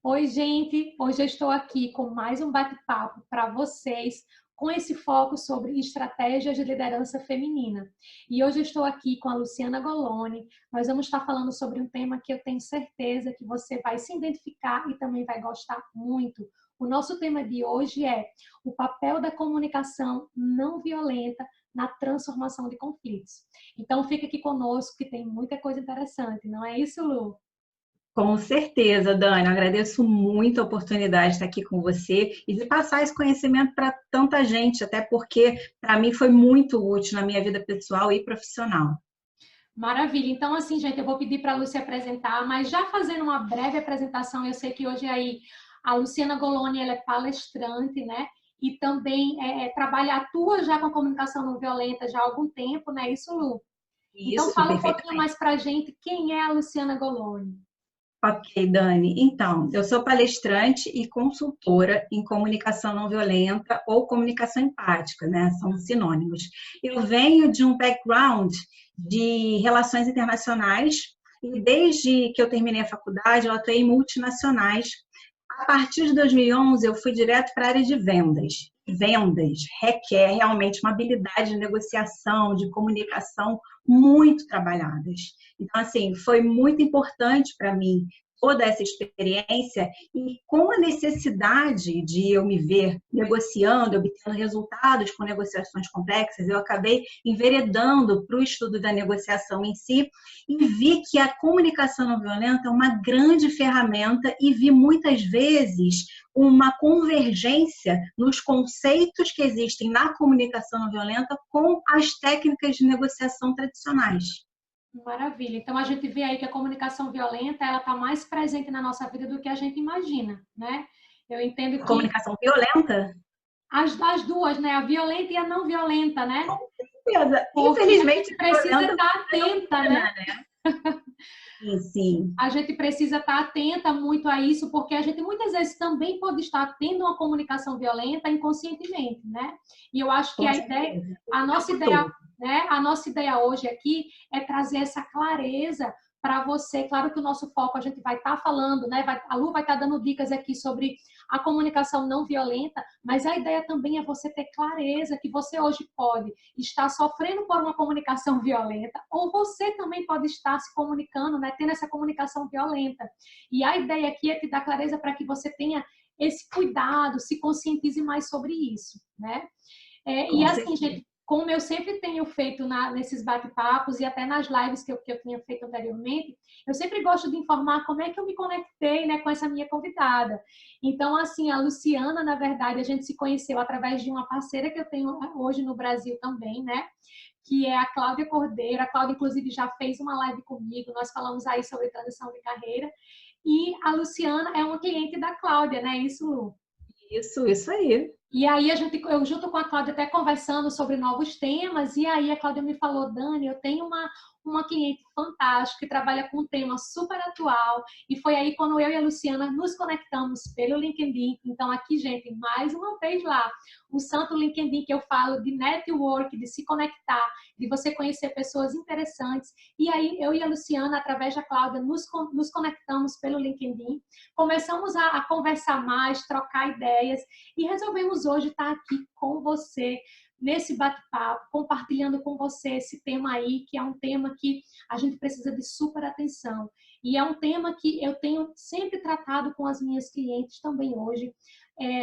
Oi, gente! Hoje eu estou aqui com mais um bate-papo para vocês, com esse foco sobre estratégias de liderança feminina. E hoje eu estou aqui com a Luciana Goloni. Nós vamos estar falando sobre um tema que eu tenho certeza que você vai se identificar e também vai gostar muito. O nosso tema de hoje é o papel da comunicação não violenta na transformação de conflitos. Então, fica aqui conosco que tem muita coisa interessante, não é isso, Lu? Com certeza, Dani. Eu agradeço muito a oportunidade de estar aqui com você e de passar esse conhecimento para tanta gente, até porque para mim foi muito útil na minha vida pessoal e profissional. Maravilha. Então, assim, gente, eu vou pedir para a Lúcia apresentar, mas já fazendo uma breve apresentação, eu sei que hoje aí a Luciana Goloni, ela é palestrante, né? E também atua já com a comunicação não violenta já há algum tempo, né? Isso, Lu? Então, Isso, fala um pouquinho perfeitamente. mais para a gente quem é a Luciana Goloni. Ok, Dani. Então, eu sou palestrante e consultora em comunicação não violenta ou comunicação empática, né? São sinônimos. Eu venho de um background de relações internacionais e desde que eu terminei a faculdade, eu atuei em multinacionais. A partir de 2011, eu fui direto para a área de vendas. Vendas requer realmente uma habilidade de negociação, de comunicação muito trabalhadas. Então, assim, foi muito importante para mim toda essa experiência e com a necessidade de eu me ver negociando, obtendo resultados com negociações complexas, eu acabei enveredando para o estudo da negociação em si e vi que a comunicação não violenta é uma grande ferramenta e vi muitas vezes uma convergência nos conceitos que existem na comunicação não violenta com as técnicas de negociação tradicionais. Maravilha. Então, a gente vê aí que a comunicação violenta, ela está mais presente na nossa vida do que a gente imagina, né? Eu entendo A que comunicação violenta. as duas, né? A violenta e a não violenta, né? Porque a Infelizmente, gente precisa violenta estar atenta, né? predomina, né? Sim, sim, A gente precisa estar atenta muito a isso, porque a gente muitas vezes também pode estar tendo uma comunicação violenta inconscientemente, né? E eu acho que com a ideia, certeza. a O nossa tempo ideia, todo. né? A nossa ideia hoje aqui é trazer essa clareza para você. Claro que o nosso foco a gente vai estar falando, né? A Lu vai estar dando dicas aqui sobre a comunicação não violenta, mas a ideia também é você ter clareza que você hoje pode estar sofrendo por uma comunicação violenta, ou você também pode estar se comunicando, né, tendo essa comunicação violenta. E a ideia aqui é te dar clareza para que você tenha esse cuidado, se conscientize mais sobre isso, né? E Com assim, certeza. gente, como eu sempre tenho feito nesses bate-papos e até nas lives que eu tinha feito anteriormente, eu sempre gosto de informar como é que eu me conectei, né, com essa minha convidada. Então, assim, a Luciana, na verdade, a gente se conheceu através de uma parceira que eu tenho hoje no Brasil também, né? Que é a Cláudia Cordeiro. A Cláudia, inclusive, já fez uma live comigo, nós falamos aí sobre transição de carreira. E a Luciana é uma cliente da Cláudia, né? Isso, Lu? Isso aí. E aí eu junto com a Cláudia até conversando sobre novos temas, e aí a Cláudia me falou, Dani, eu tenho uma cliente fantástica que trabalha com um tema super atual, e foi aí quando eu e a Luciana nos conectamos pelo LinkedIn. Então aqui, gente, mais uma vez lá, o santo LinkedIn que eu falo de network, de se conectar, de você conhecer pessoas interessantes. E aí eu e a Luciana, através da Cláudia, nos conectamos pelo LinkedIn, começamos a conversar mais, trocar ideias, e resolvemos hoje estar aqui com você nesse bate-papo, compartilhando com você esse tema aí, que é um tema que a gente precisa de super atenção. E é um tema que eu tenho sempre tratado com as minhas clientes também hoje,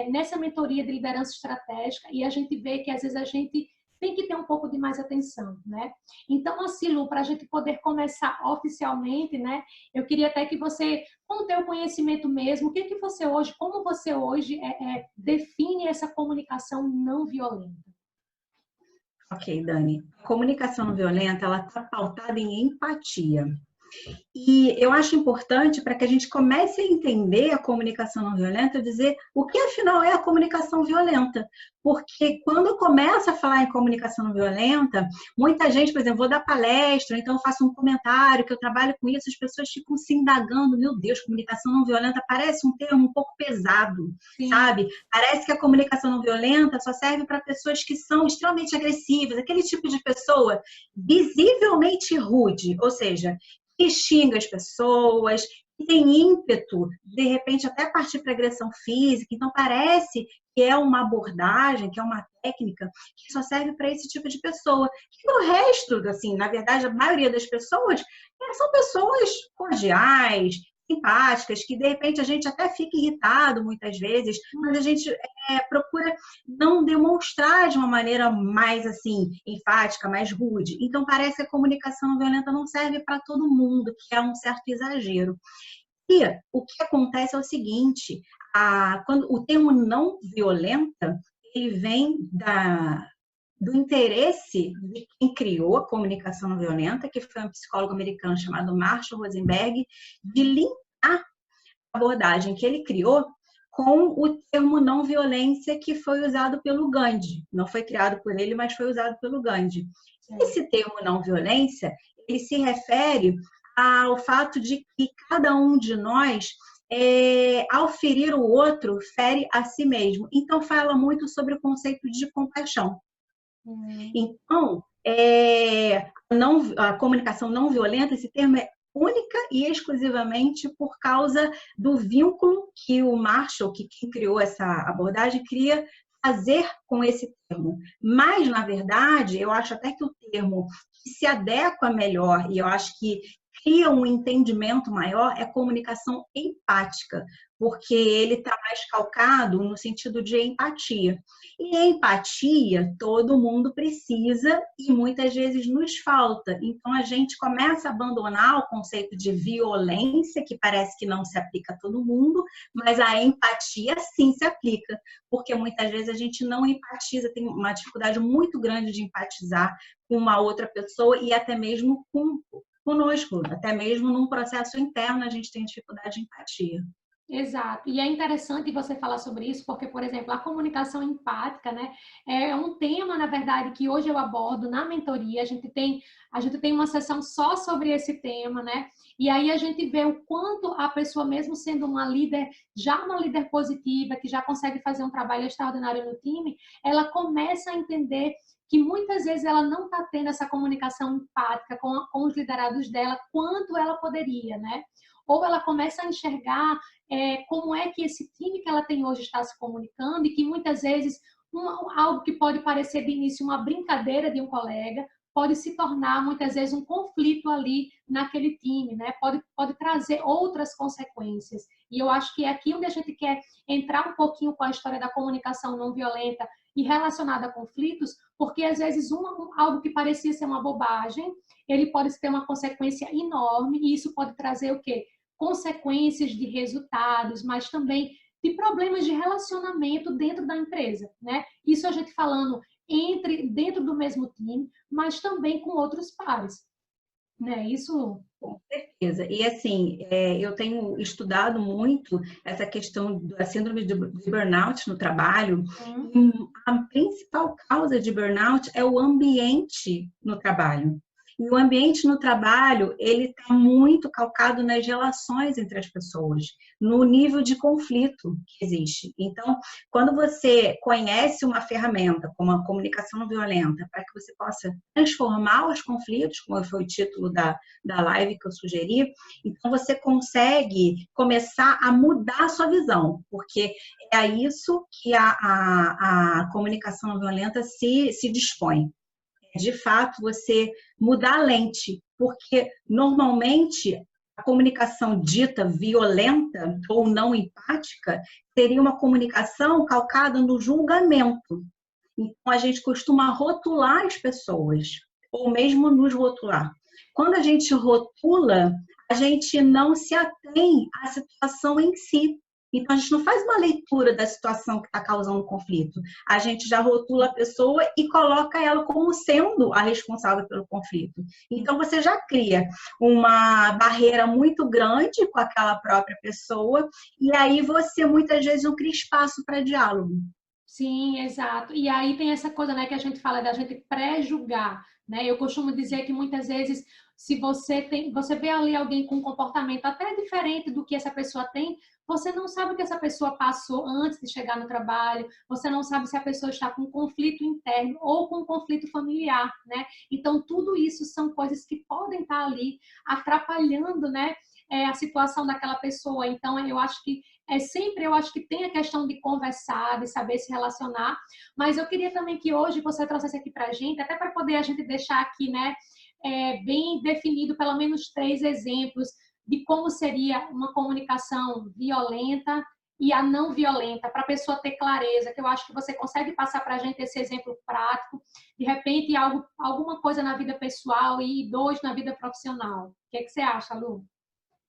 nessa mentoria de liderança estratégica, e a gente vê que às vezes a gente tem que ter um pouco de mais atenção, né? Então, assim, Lu, para a gente poder começar oficialmente, né? Eu queria até que você, com o teu conhecimento mesmo, o que que você hoje, como você hoje define essa comunicação não violenta? Ok, Dani. A comunicação não violenta, ela está pautada em empatia. E eu acho importante para que a gente comece a entender a comunicação não violenta, dizer o que afinal é a comunicação violenta. Porque quando começa a falar em comunicação não violenta, muita gente, por exemplo, vou dar palestra, então eu faço um comentário que eu trabalho com isso, as pessoas ficam se indagando, meu Deus, comunicação não violenta parece um termo um pouco pesado, Sim, sabe? Parece que a comunicação não violenta só serve para pessoas que são extremamente agressivas, aquele tipo de pessoa visivelmente rude, ou seja, que xinga as pessoas, que tem ímpeto, de repente, até partir para agressão física. Então, parece que é uma abordagem, que é uma técnica que só serve para esse tipo de pessoa. E o resto, assim, na verdade, a maioria das pessoas são pessoas cordiais, simpáticas, que de repente a gente até fica irritado muitas vezes, mas a gente procura não demonstrar de uma maneira mais assim, enfática, mais rude. Então parece que a comunicação não violenta não serve para todo mundo, que é um certo exagero. E o que acontece é o seguinte, quando o termo não violenta, ele vem do interesse de quem criou a comunicação não violenta, que foi um psicólogo americano chamado Marshall Rosenberg, de linkar a abordagem que ele criou com o termo não violência que foi usado pelo Gandhi. Não foi criado por ele, mas foi usado pelo Gandhi. Esse termo não violência, ele se refere ao fato de que cada um de nós, ao ferir o outro, fere a si mesmo. Então, fala muito sobre o conceito de compaixão. Então, a comunicação não violenta, esse termo é única e exclusivamente por causa do vínculo que o Marshall, que quem criou essa abordagem, queria fazer com esse termo. Mas, na verdade, eu acho até que o termo que se adequa melhor, e eu acho que cria um entendimento maior, é comunicação empática, porque ele está mais calcado no sentido de empatia. E a empatia todo mundo precisa e muitas vezes nos falta. Então a gente começa a abandonar o conceito de violência, que parece que não se aplica a todo mundo, mas a empatia sim se aplica, porque muitas vezes a gente não empatiza, tem uma dificuldade muito grande de empatizar com uma outra pessoa e até mesmo conosco, até mesmo num processo interno a gente tem dificuldade de empatia. Exato. E é interessante você falar sobre isso, porque, por exemplo, a comunicação empática, né, é um tema, na verdade, que hoje eu abordo na mentoria. A gente tem uma sessão só sobre esse tema, né? E aí a gente vê o quanto a pessoa, mesmo sendo uma líder, já uma líder positiva, que já consegue fazer um trabalho extraordinário no time, ela começa a entender que muitas vezes ela não está tendo essa comunicação empática com os liderados dela, quanto ela poderia, né? Ou ela começa a enxergar como é que esse time que ela tem hoje está se comunicando e que muitas vezes algo que pode parecer de início uma brincadeira de um colega pode se tornar muitas vezes um conflito ali naquele time, né? Pode trazer outras consequências. E eu acho que é aqui onde a gente quer entrar um pouquinho com a história da comunicação não violenta e relacionada a conflitos, porque às vezes algo que parecia ser uma bobagem, ele pode ter uma consequência enorme e isso pode trazer o quê? Consequências de resultados, mas também de problemas de relacionamento dentro da empresa, né? Isso a gente falando dentro do mesmo time, mas também com outros pares, né? Isso. Com certeza. E assim, eu tenho estudado muito essa questão da síndrome de burnout no trabalho. E a principal causa de burnout é o ambiente no trabalho. E o ambiente no trabalho, ele está muito calcado nas relações entre as pessoas, no nível de conflito que existe. Então, quando você conhece uma ferramenta como a comunicação não violenta, para que você possa transformar os conflitos, como foi o título da live que eu sugeri, então você consegue começar a mudar a sua visão, porque é a isso que a comunicação não violenta se dispõe. De fato, você mudar a lente, porque normalmente a comunicação dita violenta ou não empática seria uma comunicação calcada no julgamento. Então, a gente costuma rotular as pessoas, ou mesmo nos rotular. Quando a gente rotula, a gente não se atém à situação em si. Então, a gente não faz uma leitura da situação que está causando conflito. A gente já rotula a pessoa e coloca ela como sendo a responsável pelo conflito. Então, você já cria uma barreira muito grande com aquela própria pessoa e aí você, muitas vezes, não cria espaço para diálogo. Sim, exato. E aí tem essa coisa, né, que a gente fala da gente pré-julgar, né? Eu costumo dizer que muitas vezes, se você vê ali alguém com um comportamento até diferente do que essa pessoa tem, você não sabe o que essa pessoa passou antes de chegar no trabalho, você não sabe se a pessoa está com um conflito interno ou com um conflito familiar, né? Então, tudo isso são coisas que podem estar ali atrapalhando, né, a situação daquela pessoa. Então, eu acho que tem a questão de conversar, de saber se relacionar, mas eu queria também que hoje você trouxesse aqui para a gente, até para poder a gente deixar aqui, né, bem definido pelo menos 3 exemplos de como seria uma comunicação violenta e a não violenta, para a pessoa ter clareza, que eu acho que você consegue passar para a gente esse exemplo prático, de repente alguma coisa na vida pessoal e 2 na vida profissional. O que você acha, Lu?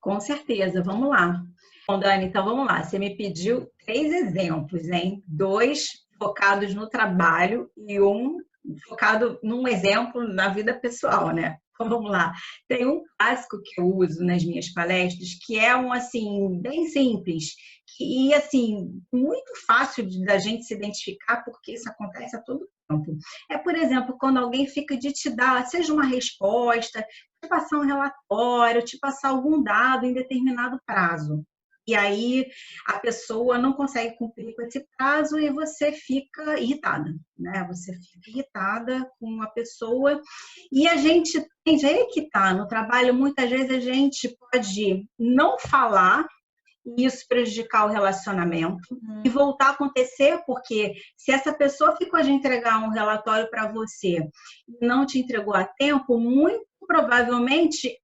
Com certeza, vamos lá. Bom, Dani, então vamos lá. Você me pediu 3 exemplos, hein? 2 focados no trabalho e um focado num exemplo na vida pessoal, né? Então vamos lá. Tem um clássico que eu uso nas minhas palestras, que é um assim, bem simples, e assim, muito fácil da gente se identificar, porque isso acontece a todo tempo. É, por exemplo, quando alguém fica de te dar, seja uma resposta, te passar um relatório, te passar algum dado em determinado prazo. E aí a pessoa não consegue cumprir com esse prazo e você fica irritada, né? Você fica irritada com a pessoa e a gente tem que tá no trabalho, muitas vezes a gente pode não falar e isso prejudicar o relacionamento e voltar a acontecer, porque se essa pessoa ficou de entregar um relatório para você e não te entregou a tempo, muito provavelmente,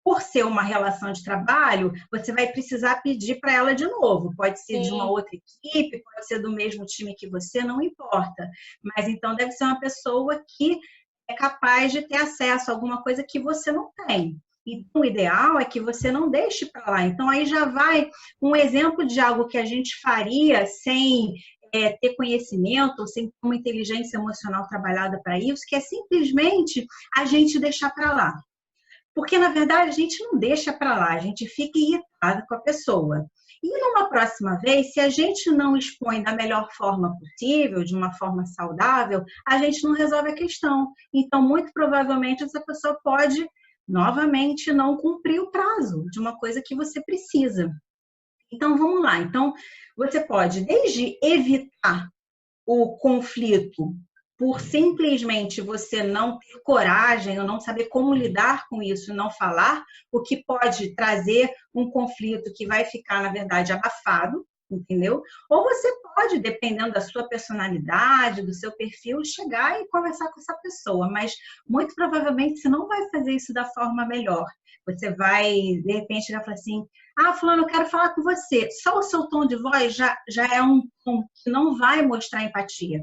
por ser uma relação de trabalho, você vai precisar pedir para ela de novo. Pode ser de uma outra equipe, pode ser do mesmo time que você, não importa. Mas então deve ser uma pessoa que é capaz de ter acesso a alguma coisa que você não tem. Então, o ideal é que você não deixe para lá. Então, aí já vai um exemplo de algo que a gente faria sem ter conhecimento, sem ter uma inteligência emocional trabalhada para isso, que é simplesmente a gente deixar para lá. Porque, na verdade, a gente não deixa para lá, a gente fica irritado com a pessoa. E numa próxima vez, se a gente não expõe da melhor forma possível, de uma forma saudável, a gente não resolve a questão. Então, muito provavelmente, essa pessoa pode novamente não cumprir o prazo de uma coisa que você precisa. Então, vamos lá. Então, você pode desde evitar o conflito por simplesmente você não ter coragem ou não saber como lidar com isso, não falar, o que pode trazer um conflito que vai ficar, na verdade, abafado, entendeu? Ou você pode, dependendo da sua personalidade, do seu perfil, chegar e conversar com essa pessoa, mas muito provavelmente você não vai fazer isso da forma melhor. Você vai, de repente, vai falar assim, fulano, eu quero falar com você. Só o seu tom de voz já é um tom que não vai mostrar empatia.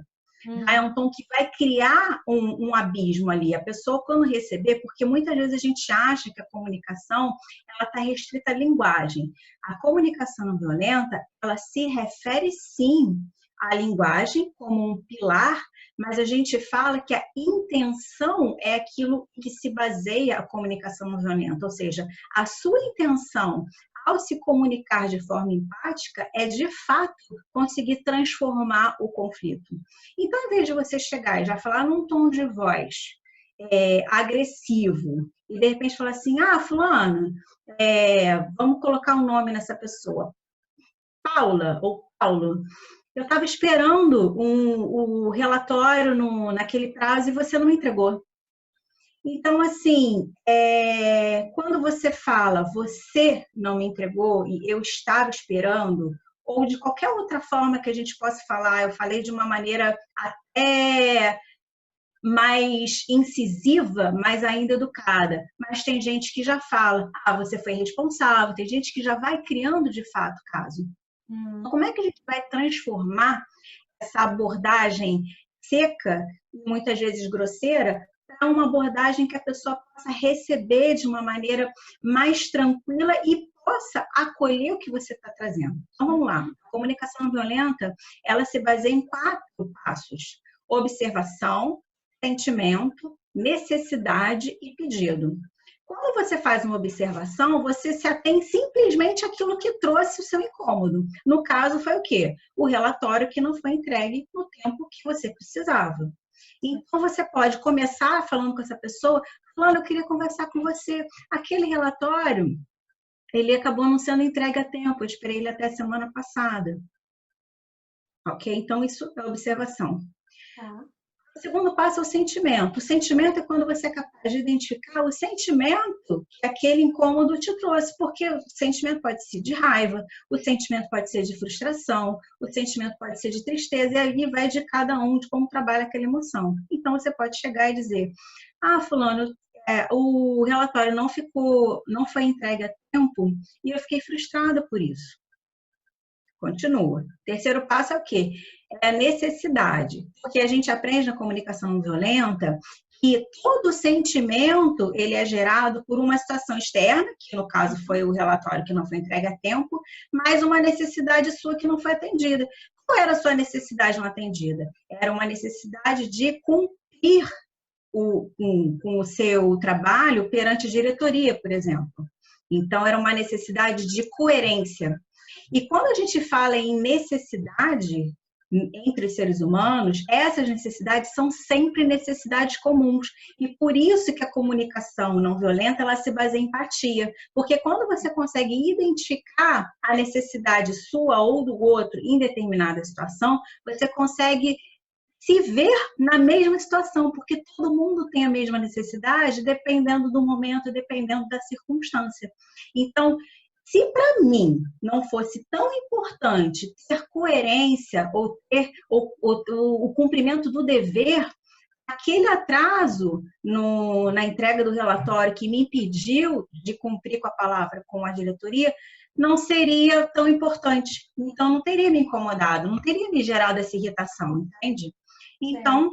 É um tom que vai criar um abismo ali. A pessoa, quando receber, porque muitas vezes a gente acha que a comunicação ela está restrita à linguagem. A comunicação não violenta, ela se refere sim à linguagem como um pilar, mas a gente fala que a intenção é aquilo que se baseia a comunicação não violenta, ou seja, a sua intenção ao se comunicar de forma empática, é de fato conseguir transformar o conflito. Então, em vez de você chegar e já falar num tom de voz agressivo, e de repente falar assim, fulano, vamos colocar um nome nessa pessoa, Paula ou Paulo, eu estava esperando o relatório naquele prazo e você não me entregou. Então, assim, quando você fala, você não me entregou e eu estava esperando, ou de qualquer outra forma que a gente possa falar, eu falei de uma maneira até mais incisiva, mas ainda educada. Mas tem gente que já fala, você foi responsável, tem gente que já vai criando de fato caso. Como é que a gente vai transformar essa abordagem seca, muitas vezes grosseira, para uma abordagem que a pessoa possa receber de uma maneira mais tranquila e possa acolher o que você está trazendo? Então, vamos lá. A comunicação não violenta, ela se baseia em 4 passos: observação, sentimento, necessidade e pedido. Quando você faz uma observação, você se atém simplesmente àquilo que trouxe o seu incômodo. No caso, foi o quê? O relatório que não foi entregue no tempo que você precisava. Então, você pode começar falando com essa pessoa, falando, eu queria conversar com você. Aquele relatório, ele acabou não sendo entregue a tempo, eu esperei ele até a semana passada. Ok? Então, isso é observação. O segundo passo é o sentimento. O sentimento é quando você é capaz de identificar o sentimento que aquele incômodo te trouxe, porque o sentimento pode ser de raiva, o sentimento pode ser de frustração, o sentimento pode ser de tristeza, e aí vai de cada um, de como trabalha aquela emoção. Então, você pode chegar e dizer, fulano, o relatório não foi entregue a tempo e eu fiquei frustrada por isso. Continua. Terceiro passo é o quê? É a necessidade. Porque a gente aprende na comunicação não violenta que todo sentimento ele é gerado por uma situação externa, que no caso foi o relatório que não foi entregue a tempo, mais uma necessidade sua que não foi atendida. Qual era a sua necessidade não atendida? Era uma necessidade de cumprir com o seu trabalho perante a diretoria, por exemplo. Então, era uma necessidade de coerência. E quando a gente fala em necessidade entre os seres humanos, essas necessidades são sempre necessidades comuns. E por isso que a comunicação não violenta, ela se baseia em empatia. Porque quando você consegue identificar a necessidade sua ou do outro em determinada situação, você consegue se ver na mesma situação, porque todo mundo tem a mesma necessidade, dependendo do momento, dependendo da circunstância. Então, se para mim não fosse tão importante ter coerência ou ter o cumprimento do dever, aquele atraso na entrega do relatório que me impediu de cumprir com a palavra com a diretoria, não seria tão importante. Então, não teria me incomodado, não teria me gerado essa irritação, entende? Então,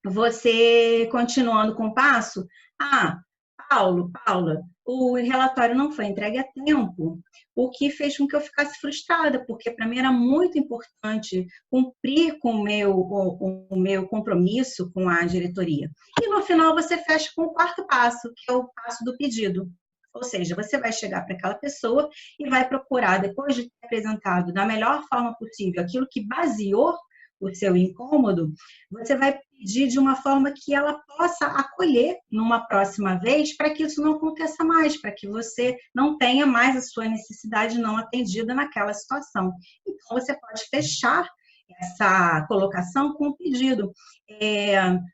você continuando com o passo, Paula, o relatório não foi entregue a tempo, o que fez com que eu ficasse frustrada, porque para mim era muito importante cumprir com o meu compromisso com a diretoria. E no final você fecha com o quarto passo, que é o passo do pedido. Ou seja, você vai chegar para aquela pessoa e vai procurar, depois de ter apresentado da melhor forma possível aquilo que baseou o seu incômodo, você vai pedir de uma forma que ela possa acolher numa próxima vez, para que isso não aconteça mais, para que você não tenha mais a sua necessidade não atendida naquela situação. Então, você pode fechar essa colocação com o pedido.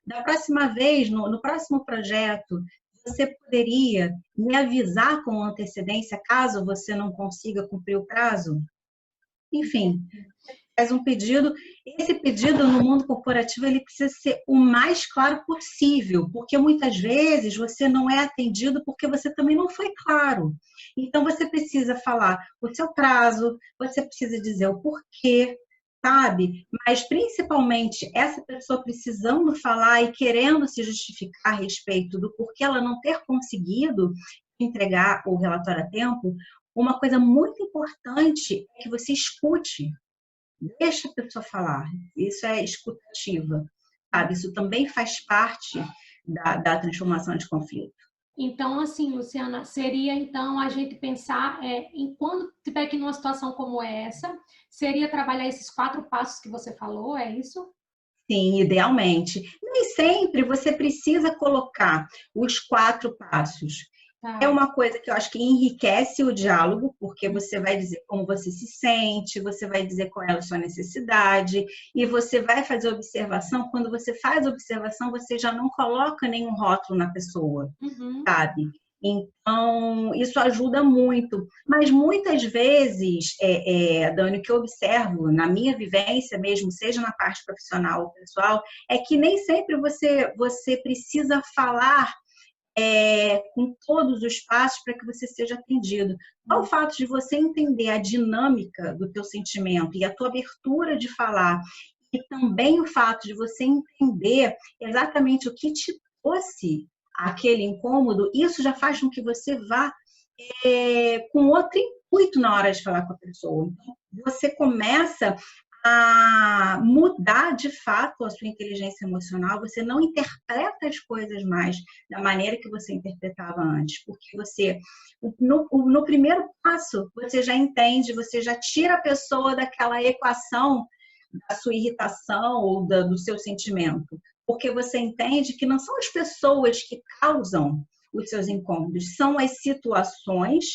Da próxima vez, no próximo projeto, você poderia me avisar com antecedência caso você não consiga cumprir o prazo? Enfim, faz um pedido. Esse pedido no mundo corporativo ele precisa ser o mais claro possível, porque muitas vezes você não é atendido porque você também não foi claro. Então você precisa falar o seu prazo, você precisa dizer o porquê, sabe? Mas principalmente essa pessoa precisando falar e querendo se justificar a respeito do porquê ela não ter conseguido entregar o relatório a tempo. Uma coisa muito importante é que você escute. Deixa a pessoa falar. Isso é escutativa, sabe? Isso também faz parte da transformação de conflito. Então, assim, Luciana, seria então a gente pensar em quando tiver aqui numa situação como essa, seria trabalhar esses 4 passos que você falou, é isso? Sim, idealmente. Nem sempre você precisa colocar os 4 passos. É uma coisa que eu acho que enriquece o diálogo, porque você vai dizer como você se sente, você vai dizer qual é a sua necessidade, e você vai fazer observação. Quando você faz observação, você já não coloca nenhum rótulo na pessoa, sabe? Então, isso ajuda muito. Mas muitas vezes, Dani, o que eu observo na minha vivência mesmo, seja na parte profissional ou pessoal, é que nem sempre você precisa falar com todos os passos para que você seja atendido. Só o fato de você entender a dinâmica do teu sentimento e a tua abertura de falar, e também o fato de você entender exatamente o que te trouxe aquele incômodo, isso já faz com que você vá com outro intuito na hora de falar com a pessoa. Então, você começa a mudar de fato a sua inteligência emocional, você não interpreta as coisas mais da maneira que você interpretava antes, porque você, no primeiro passo, você já entende, você já tira a pessoa daquela equação da sua irritação ou do seu sentimento, porque você entende que não são as pessoas que causam os seus incômodos, são as situações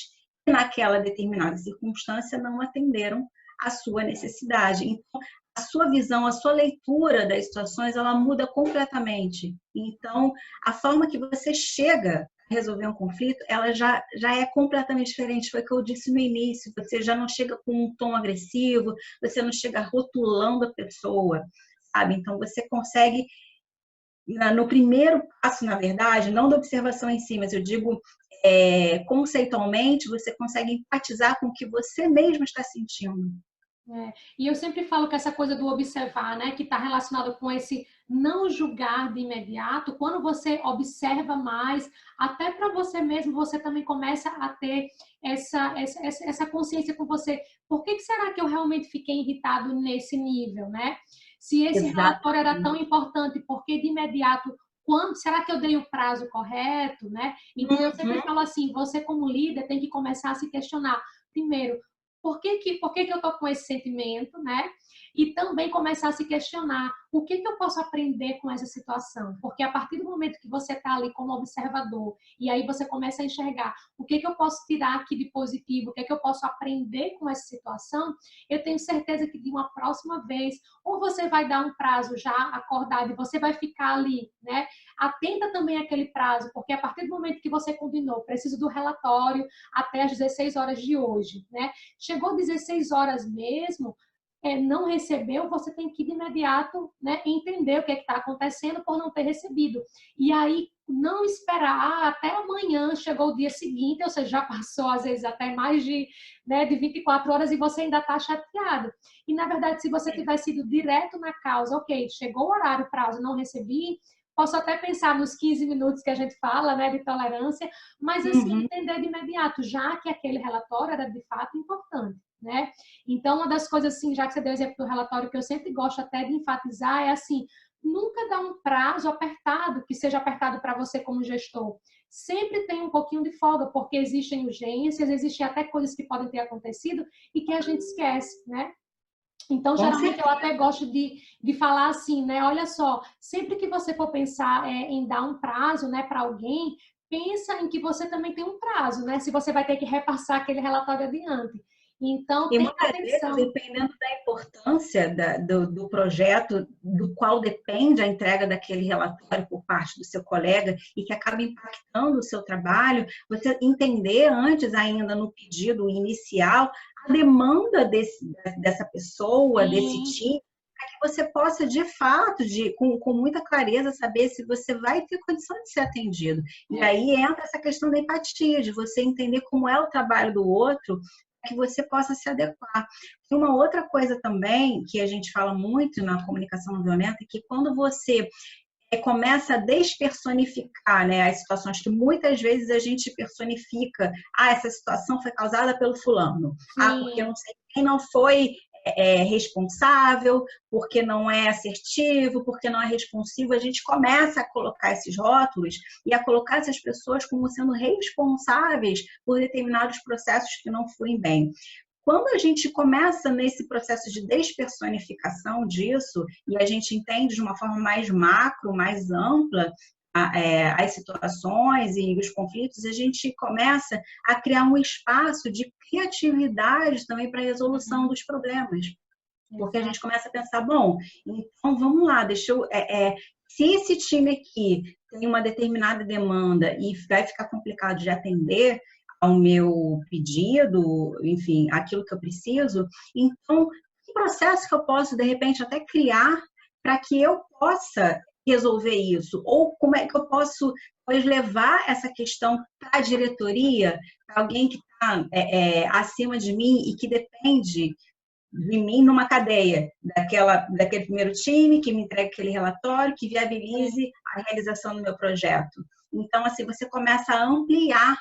que naquela determinada circunstância não atenderam a sua necessidade. Então, a sua visão, a sua leitura das situações, ela muda completamente. Então, a forma que você chega a resolver um conflito, ela já é completamente diferente. Foi o que eu disse no início, você já não chega com um tom agressivo, você não chega rotulando a pessoa, sabe? Então, você consegue, no primeiro passo, na verdade, não da observação em si, mas eu digo conceitualmente, você consegue empatizar com o que você mesmo está sentindo. E eu sempre falo que essa coisa do observar, né, que está relacionado com esse não julgar de imediato, quando você observa mais, até para você mesmo, você também começa a ter essa consciência com você. Por que será que eu realmente fiquei irritado nesse nível, né? Se esse relatório era tão Exatamente. importante, por que de imediato? Quando, será que eu dei o prazo correto, né? Então, eu sempre falo assim, você como líder tem que começar a se questionar. Primeiro, por que eu estou com esse sentimento, né? E também começar a se questionar o que eu posso aprender com essa situação. Porque a partir do momento que você está ali como observador, e aí você começa a enxergar o que eu posso tirar aqui de positivo, o que eu posso aprender com essa situação, eu tenho certeza que de uma próxima vez, ou você vai dar um prazo já acordado e você vai ficar ali, né? Atenta também àquele prazo, porque a partir do momento que você combinou, preciso do relatório até às 16 horas de hoje, né? Chegou 16 horas mesmo, não recebeu, você tem que de imediato, né, entender o que está acontecendo por não ter recebido. E aí, não esperar até amanhã, chegou o dia seguinte, ou seja, já passou às vezes até mais de 24 horas e você ainda está chateado. E na verdade, se você tivesse ido direto na causa, ok, chegou o horário, prazo, não recebi, posso até pensar nos 15 minutos que a gente fala, né, de tolerância, mas assim, entender de imediato, já que aquele relatório era de fato importante, né? Então, uma das coisas, assim, já que você deu o exemplo do relatório, que eu sempre gosto até de enfatizar, é assim, nunca dá um prazo apertado, que seja apertado para você como gestor. Sempre tem um pouquinho de folga, porque existem urgências, existem até coisas que podem ter acontecido e que a gente esquece, né? Então, geralmente, eu até gosto de falar assim, né? Olha só, sempre que você for pensar em dar um prazo, né, para alguém, pensa em que você também tem um prazo, né? Se você vai ter que repassar aquele relatório adiante. Então, E tenha muitas vezes, atenção. dependendo da importância do projeto, do qual depende a entrega daquele relatório por parte do seu colega e que acaba impactando o seu trabalho, você entender antes ainda no pedido inicial a demanda dessa pessoa, desse Sim, time, para que você possa, de fato, com muita clareza, saber se você vai ter condição de ser atendido. E aí entra essa questão da empatia, de você entender como é o trabalho do outro, que você possa se adequar. E uma outra coisa também que a gente fala muito na comunicação não violenta é que quando você começa a despersonificar, né, as situações que muitas vezes a gente personifica, essa situação foi causada pelo fulano, porque eu sim. não sei quem não foi responsável, porque não é assertivo, porque não é responsivo, a gente começa a colocar esses rótulos e a colocar essas pessoas como sendo responsáveis por determinados processos que não fluem bem. Quando a gente começa nesse processo de despersonificação disso, e a gente entende de uma forma mais macro, mais ampla, as situações e os conflitos, a gente começa a criar um espaço de criatividade também para a resolução dos problemas. Porque a gente começa a pensar, bom, então vamos lá, se esse time aqui tem uma determinada demanda e vai ficar complicado de atender ao meu pedido, enfim, aquilo que eu preciso, então que processo que eu posso, de repente, até criar para que eu possa resolver isso? Ou como é que eu posso depois levar essa questão para a diretoria, para alguém que está acima de mim e que depende de mim numa cadeia, daquele primeiro time que me entregue aquele relatório, que viabilize a realização do meu projeto. Então, assim, você começa a ampliar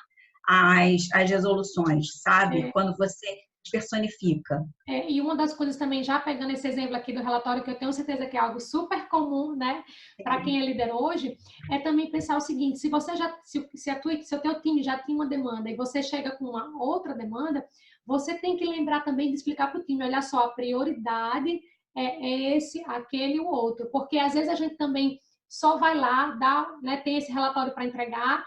as resoluções, sabe? Quando você personifica. E uma das coisas também, já pegando esse exemplo aqui do relatório, que eu tenho certeza que é algo super comum, né, para quem é líder hoje, é também pensar o seguinte: se você já, se o teu time já tinha uma demanda e você chega com uma outra demanda, você tem que lembrar também de explicar para o time, olha só, a prioridade é esse, aquele e o outro, porque às vezes a gente também só vai lá, dá, né, tem esse relatório para entregar,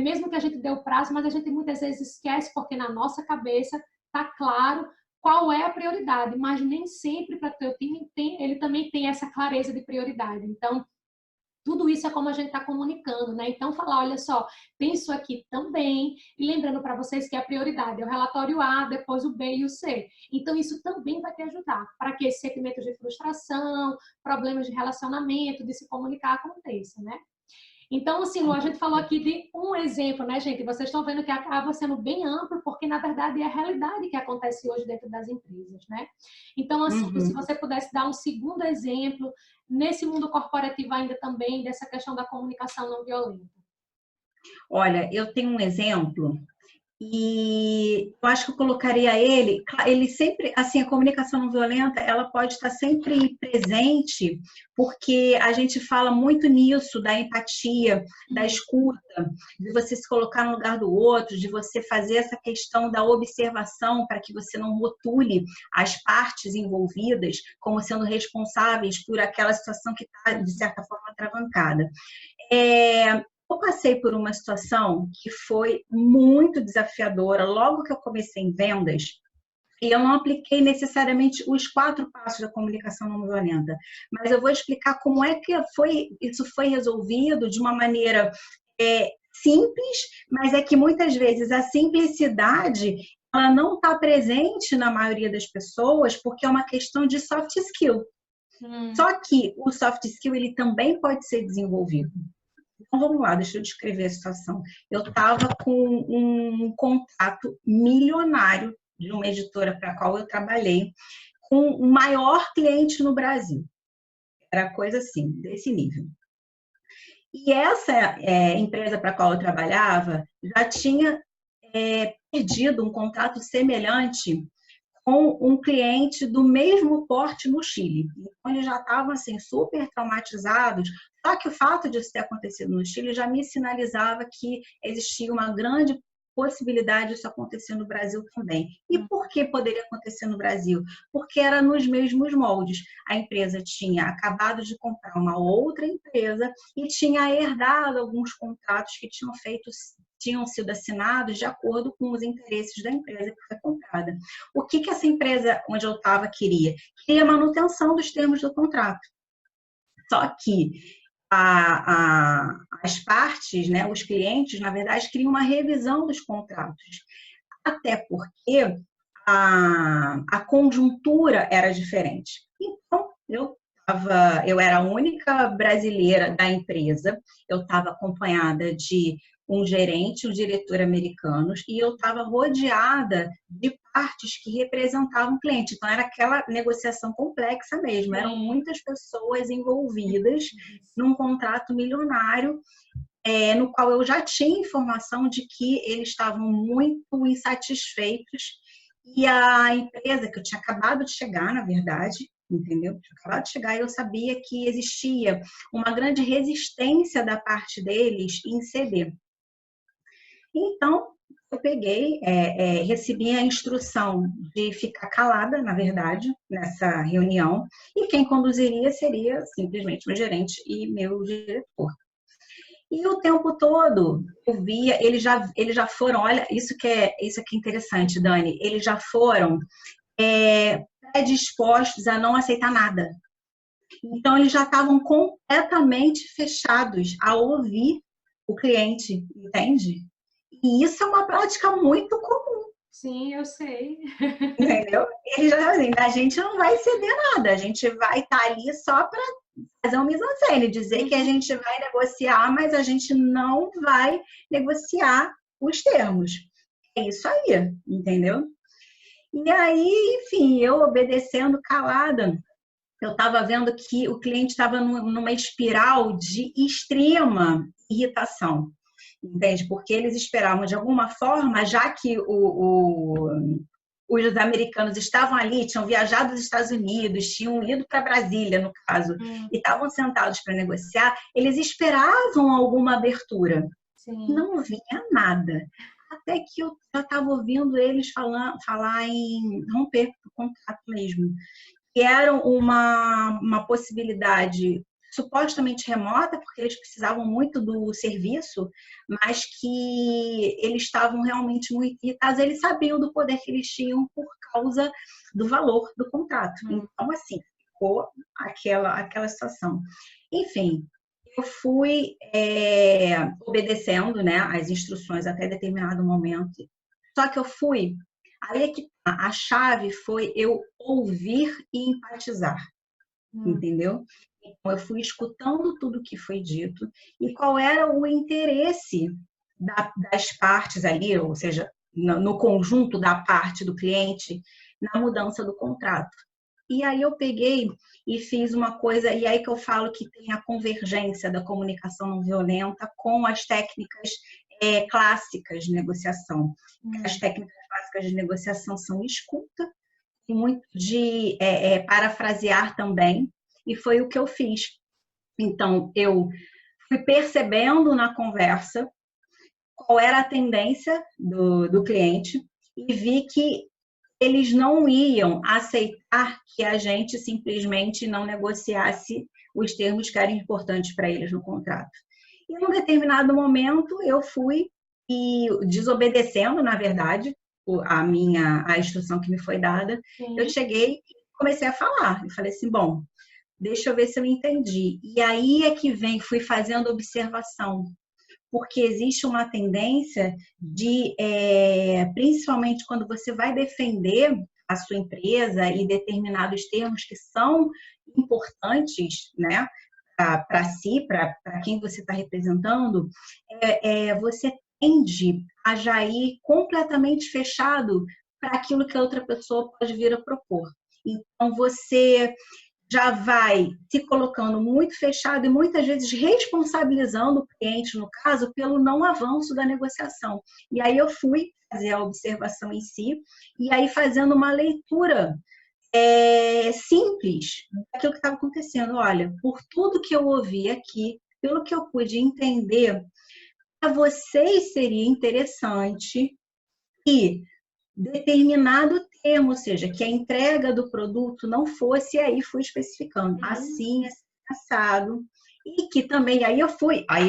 mesmo que a gente dê o prazo, mas a gente muitas vezes esquece, porque na nossa cabeça tá claro qual é a prioridade, mas nem sempre para o teu time ele também tem essa clareza de prioridade. Então, tudo isso é como a gente está comunicando, né? Então, falar, olha só, tem isso aqui também, e lembrando para vocês que a prioridade é o relatório A, depois o B e o C. Então, isso também vai te ajudar para que esse sentimento de frustração, problemas de relacionamento, de se comunicar aconteça, né? Então, assim, a gente falou aqui de um exemplo, né, gente? Vocês estão vendo que acaba sendo bem amplo, porque, na verdade, é a realidade que acontece hoje dentro das empresas, né? Então, assim, se você pudesse dar um segundo exemplo, nesse mundo corporativo ainda também, dessa questão da comunicação não violenta. Olha, eu tenho um exemplo e eu acho que eu colocaria ele sempre, assim, a comunicação não violenta, ela pode estar sempre presente, porque a gente fala muito nisso, da empatia, da escuta, de você se colocar no lugar do outro, de você fazer essa questão da observação para que você não rotule as partes envolvidas como sendo responsáveis por aquela situação que está, de certa forma, atravancada. Eu passei por uma situação que foi muito desafiadora logo que eu comecei em vendas, e eu não apliquei necessariamente os 4 passos da comunicação não violenta, mas eu vou explicar como é que isso foi resolvido de uma maneira simples, mas é que muitas vezes a simplicidade ela não está presente na maioria das pessoas porque é uma questão de soft skill. Só que o soft skill ele também pode ser desenvolvido. Então, vamos lá, deixa eu descrever a situação. Eu estava com um contrato milionário de uma editora para a qual eu trabalhei, com o maior cliente no Brasil. Era coisa assim, desse nível. E essa empresa para a qual eu trabalhava já tinha pedido um contrato semelhante com um cliente do mesmo porte no Chile. Então, eles já estavam assim, super traumatizados. Só que o fato disso ter acontecido no Chile já me sinalizava que existia uma grande possibilidade disso acontecer no Brasil também. E por que poderia acontecer no Brasil? Porque era nos mesmos moldes. A empresa tinha acabado de comprar uma outra empresa e tinha herdado alguns contratos que tinham sido assinados de acordo com os interesses da empresa que foi comprada. O que essa empresa onde eu estava queria? Queria manutenção dos termos do contrato. Só que as partes, né, os clientes, na verdade, queriam uma revisão dos contratos. Até porque a conjuntura era diferente. Então, eu era a única brasileira da empresa, eu estava acompanhada de um gerente, um diretor americanos, e eu estava rodeada de partes que representavam o cliente. Então, era aquela negociação complexa mesmo. Eram muitas pessoas envolvidas num contrato milionário, no qual eu já tinha informação de que eles estavam muito insatisfeitos. E a empresa, que eu tinha acabado de chegar, na verdade, entendeu? Tinha acabado de chegar e eu sabia que existia uma grande resistência da parte deles em ceder. Então, eu peguei, recebi a instrução de ficar calada, na verdade, nessa reunião, e quem conduziria seria simplesmente meu gerente e meu diretor. E o tempo todo eu via, eles já foram, olha, isso que é interessante, Dani, eles já foram predispostos a não aceitar nada. Então, eles já estavam completamente fechados a ouvir o cliente, entende? E isso é uma prática muito comum. Sim, eu sei. Entendeu? Eles já assim, a gente não vai ceder nada, a gente vai estar ali só para fazer um mise-en-scène, dizer que a gente vai negociar, mas a gente não vai negociar os termos. É isso aí, entendeu? E aí, enfim, eu obedecendo calada, eu estava vendo que o cliente estava numa espiral de extrema irritação. Entende? Porque eles esperavam, de alguma forma, já que os americanos estavam ali, tinham viajado dos Estados Unidos, tinham ido para Brasília, no caso, e estavam sentados para negociar, eles esperavam alguma abertura. Sim. Não vinha nada. Até que eu já estava ouvindo eles falar em romper o contrato mesmo. Que era uma possibilidade supostamente remota, porque eles precisavam muito do serviço, mas que eles estavam realmente muito irritados. Eles sabiam do poder que eles tinham por causa do valor do contrato. Então, assim, ficou aquela situação. Enfim, eu fui obedecendo, né, as instruções até determinado momento. Só que aí é que a chave foi eu ouvir e empatizar, entendeu? Então, eu fui escutando tudo que foi dito e qual era o interesse das partes ali, ou seja, no conjunto da parte do cliente, na mudança do contrato. E aí eu peguei e fiz uma coisa, e aí que eu falo que tem a convergência da comunicação não violenta com as técnicas clássicas de negociação. As técnicas clássicas de negociação são escuta e muito de parafrasear também, e foi o que eu fiz. Então, eu fui percebendo na conversa qual era a tendência do cliente e vi que eles não iam aceitar que a gente simplesmente não negociasse os termos que eram importantes para eles no contrato. E em um determinado momento eu fui e desobedecendo, na verdade, a instrução que me foi dada, eu cheguei e comecei a falar. Eu falei assim, bom, deixa eu ver se eu entendi. E aí é que fui fazendo observação, porque existe uma tendência de, principalmente quando você vai defender a sua empresa e determinados termos que são importantes, né, para si, para quem você está representando, você tende a já ir completamente fechado para aquilo que a outra pessoa pode vir a propor. Então, você já vai se colocando muito fechado e muitas vezes responsabilizando o cliente, no caso, pelo não avanço da negociação. E aí eu fui fazer a observação em si e aí fazendo uma leitura simples daquilo que estava acontecendo. Olha, por tudo que eu ouvi aqui, pelo que eu pude entender, para vocês seria interessante que determinado termo, ou seja, que a entrega do produto não fosse, aí fui especificando, assim, assado, e que também, aí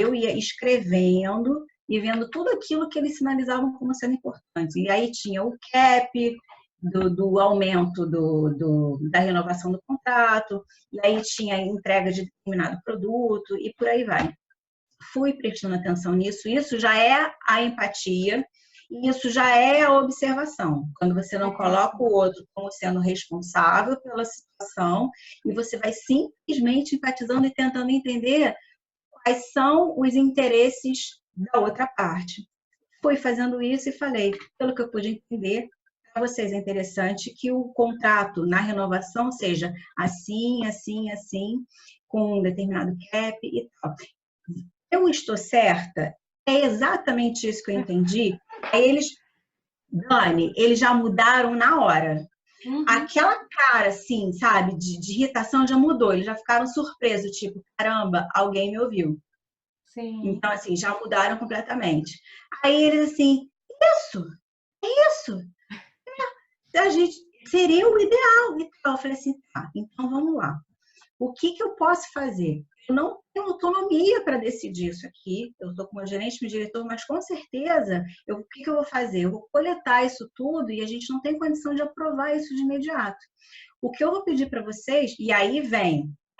eu ia escrevendo e vendo tudo aquilo que eles sinalizavam como sendo importante. E aí tinha o cap do aumento da renovação do contrato, e aí tinha a entrega de determinado produto, e por aí vai. Fui prestando atenção nisso, isso já é a empatia, e isso já é a observação, quando você não coloca o outro como sendo responsável pela situação e você vai simplesmente empatizando e tentando entender quais são os interesses da outra parte. Fui fazendo isso e falei, pelo que eu pude entender, para vocês é interessante que o contrato na renovação seja assim, assim, assim, com um determinado cap e tal. Eu estou certa? É exatamente isso que eu entendi. Aí Dani, eles já mudaram na hora. Aquela cara, assim, sabe, de irritação já mudou. Eles já ficaram surpresos, tipo, caramba, alguém me ouviu. Sim. Então, assim, já mudaram completamente. Aí eles, assim, isso, a gente seria o ideal e tal. Eu falei assim, tá, então vamos lá. O que eu posso fazer? Eu não tenho autonomia para decidir isso aqui. Eu estou com meu gerente, meu diretor, mas com certeza, o que eu vou fazer? Eu vou coletar isso tudo e a gente não tem condição de aprovar isso de imediato. O que eu vou pedir para vocês, e aí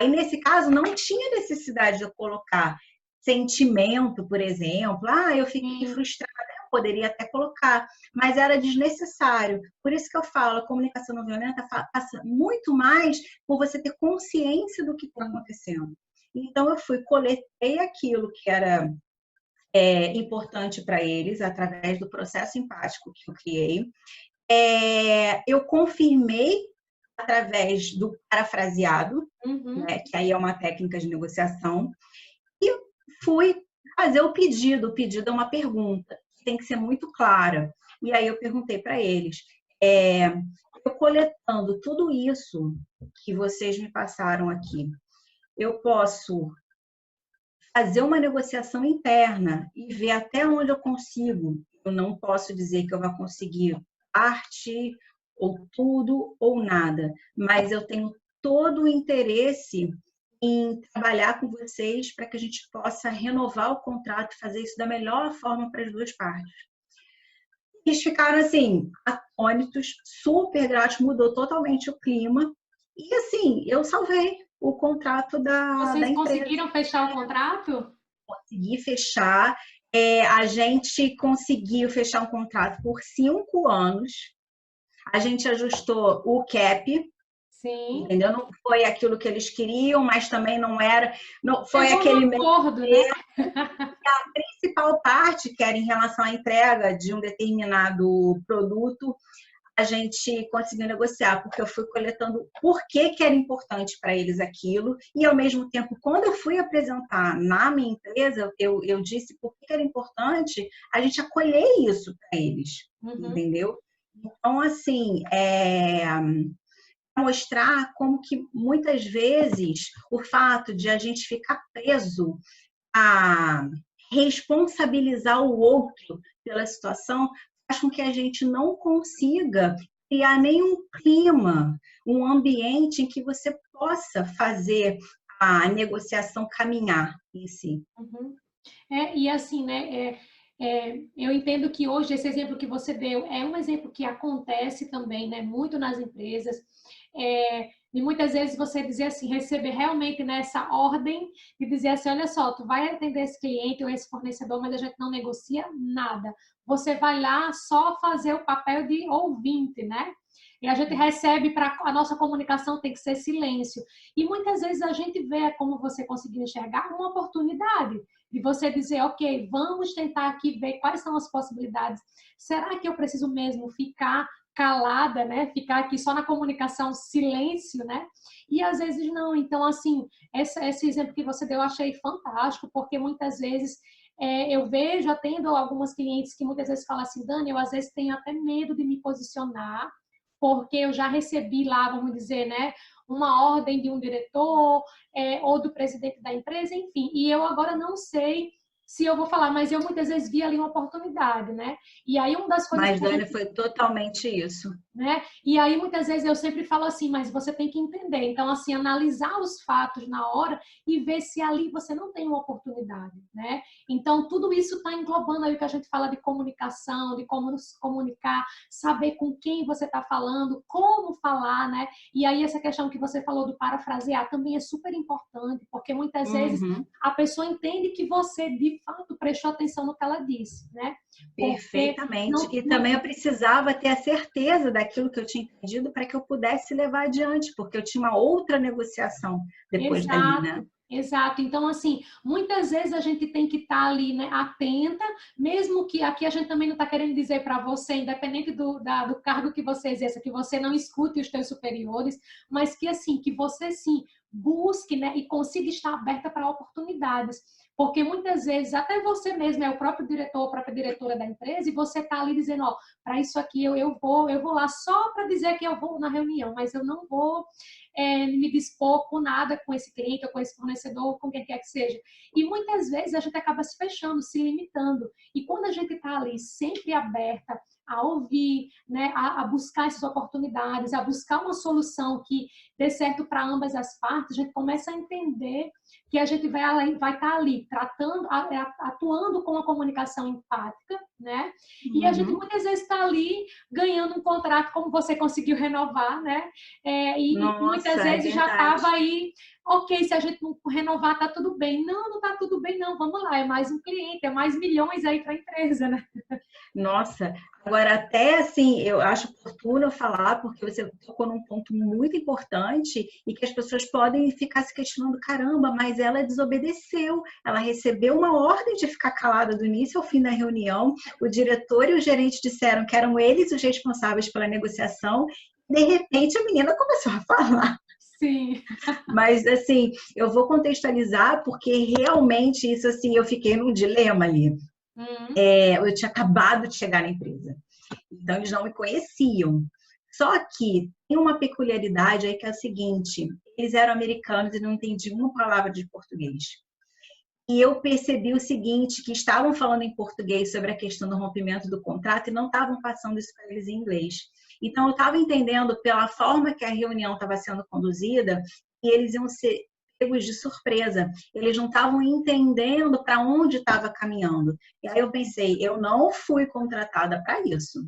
nesse caso não tinha necessidade de eu colocar sentimento, por exemplo. Eu fiquei frustrada, eu poderia até colocar, mas era desnecessário. Por isso que eu falo, a comunicação não violenta passa muito mais por você ter consciência do que está acontecendo. Então, eu coletei aquilo que era importante para eles, através do processo empático que eu criei. Eu confirmei através do parafraseado, né, que aí é uma técnica de negociação, e fui fazer o pedido. O pedido é uma pergunta, que tem que ser muito clara. E aí eu perguntei para eles, eu coletando tudo isso que vocês me passaram aqui, eu posso fazer uma negociação interna e ver até onde eu consigo. Eu não posso dizer que eu vou conseguir parte, ou tudo, ou nada, mas eu tenho todo o interesse em trabalhar com vocês para que a gente possa renovar o contrato e fazer isso da melhor forma para as duas partes. Eles ficaram assim, atônitos, super gratos, mudou totalmente o clima. E assim, eu salvei o contrato da Vocês empresa. conseguiram fechar o contrato? Consegui fechar. A gente conseguiu fechar um contrato por 5 anos. A gente ajustou o cap, Sim. entendeu? Não foi aquilo que eles queriam, mas também não era. Não foi Chegou aquele num meio acordo, né? principal parte, que era em relação à entrega de um determinado produto, a gente conseguiu negociar, porque eu fui coletando por que era importante para eles aquilo, e ao mesmo tempo, quando eu fui apresentar na minha empresa, eu disse por que era importante a gente acolher isso para eles, Uhum. entendeu? Então, assim, mostrar como que muitas vezes o fato de a gente ficar preso a responsabilizar o outro pela situação faz com que a gente não consiga criar nenhum clima, um ambiente em que você possa fazer a negociação caminhar em si. Uhum. E assim, né? Eu entendo que hoje esse exemplo que você deu é um exemplo que acontece também, né? Muito nas empresas. E muitas vezes você dizer assim, receber realmente nessa ordem e dizer assim, olha só, tu vai atender esse cliente ou esse fornecedor, mas a gente não negocia nada. Você vai lá só fazer o papel de ouvinte, né? E a gente recebe para a nossa comunicação tem que ser silêncio. E muitas vezes a gente vê, como você conseguiu enxergar, uma oportunidade de você dizer, ok, vamos tentar aqui ver quais são as possibilidades. Será que eu preciso mesmo ficar calada, né? Ficar aqui só na comunicação, silêncio, né? E às vezes não. Então, assim, esse exemplo que você deu eu achei fantástico, porque muitas vezes eu vejo, atendo algumas clientes que muitas vezes falam assim, Dani, eu às vezes tenho até medo de me posicionar, porque eu já recebi lá, vamos dizer, né, uma ordem de um diretor ou do presidente da empresa, enfim, e eu agora não sei se eu vou falar, mas eu muitas vezes vi ali uma oportunidade, né? E aí uma das coisas Mas, que a Dani, gente, foi totalmente isso. né? E aí muitas vezes eu sempre falo assim, mas você tem que entender. Então, assim, analisar os fatos na hora e ver se ali você não tem uma oportunidade, né? Então, tudo isso está englobando aí o que a gente fala de comunicação, de como nos comunicar, saber com quem você está falando, como falar, né? E aí essa questão que você falou do parafrasear também é super importante, porque muitas vezes Uhum. a pessoa entende que você, de fato, prestou atenção no que ela disse, né? Porque Perfeitamente. não, E não também eu precisava ter a certeza daquilo que eu tinha entendido para que eu pudesse levar adiante, porque eu tinha uma outra negociação depois dali, né? Exato, exato. Então, assim, muitas vezes a gente tem que estar ali, né, atenta, mesmo que aqui a gente também não está querendo dizer para você, independente do cargo que você exerça, que você não escute os seus superiores, mas que, assim, que você, sim, busque, né, e consiga estar aberta para oportunidades. Porque muitas vezes até você mesmo é o próprio diretor, a própria diretora da empresa, e você está ali dizendo, ó, para isso aqui eu vou lá só para dizer que eu vou na reunião, mas eu não vou me dispor com nada com esse cliente ou com esse fornecedor ou com quem quer que seja. E muitas vezes a gente acaba se fechando, se limitando. E quando a gente está ali sempre aberta a ouvir, né, a buscar essas oportunidades, a buscar uma solução que dê certo para ambas as partes, a gente começa a entender que a gente vai estar ali tratando, atuando com a comunicação empática, né? E a gente Uhum. muitas vezes está ali ganhando um contrato como você conseguiu renovar, né? E muitas Nossa, é vezes já verdade. estava aí, ok, se a gente não renovar, tá tudo bem. Não, não tá tudo bem, não. Vamos lá, é mais um cliente, é mais milhões aí para a empresa, né? Nossa, agora até assim, eu acho oportuno eu falar, porque você tocou num ponto muito importante e que as pessoas podem ficar se questionando, caramba, mas ela desobedeceu, ela recebeu uma ordem de ficar calada do início ao fim da reunião, o diretor e o gerente disseram que eram eles os responsáveis pela negociação, de repente a menina começou a falar. Sim. Mas assim, eu vou contextualizar porque realmente isso assim, eu fiquei num dilema ali. Uhum. Eu tinha acabado de chegar na empresa. Então, eles não me conheciam. Só que tem uma peculiaridade aí que é o seguinte: eles eram americanos e não entendiam uma palavra de português. E eu percebi o seguinte, que estavam falando em português sobre a questão do rompimento do contrato e não estavam passando isso para eles em inglês. Então, eu estava entendendo pela forma que a reunião estava sendo conduzida, que eles iam ser pegos de surpresa. Eles não estavam entendendo para onde estava caminhando. E aí eu pensei, eu não fui contratada para isso.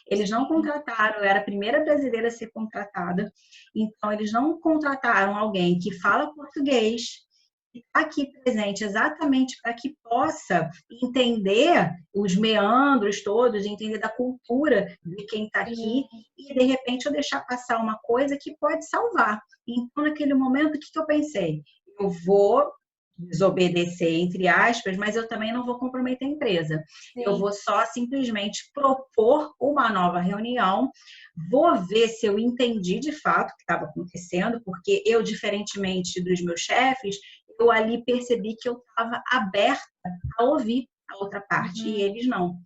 Eles não contrataram, eu era a primeira brasileira a ser contratada, então eles não contrataram alguém que fala português, que está aqui presente exatamente para que possa entender os meandros todos, entender da cultura de quem está aqui, e de repente eu deixar passar uma coisa que pode salvar. Então, naquele momento, o que eu pensei? Eu vou desobedecer, entre aspas, mas eu também não vou comprometer a empresa. Sim. Eu vou só simplesmente propor uma nova reunião, vou ver se eu entendi de fato o que estava acontecendo, porque eu, diferentemente dos meus chefes, eu ali percebi que eu estava aberta a ouvir a outra parte, e eles não.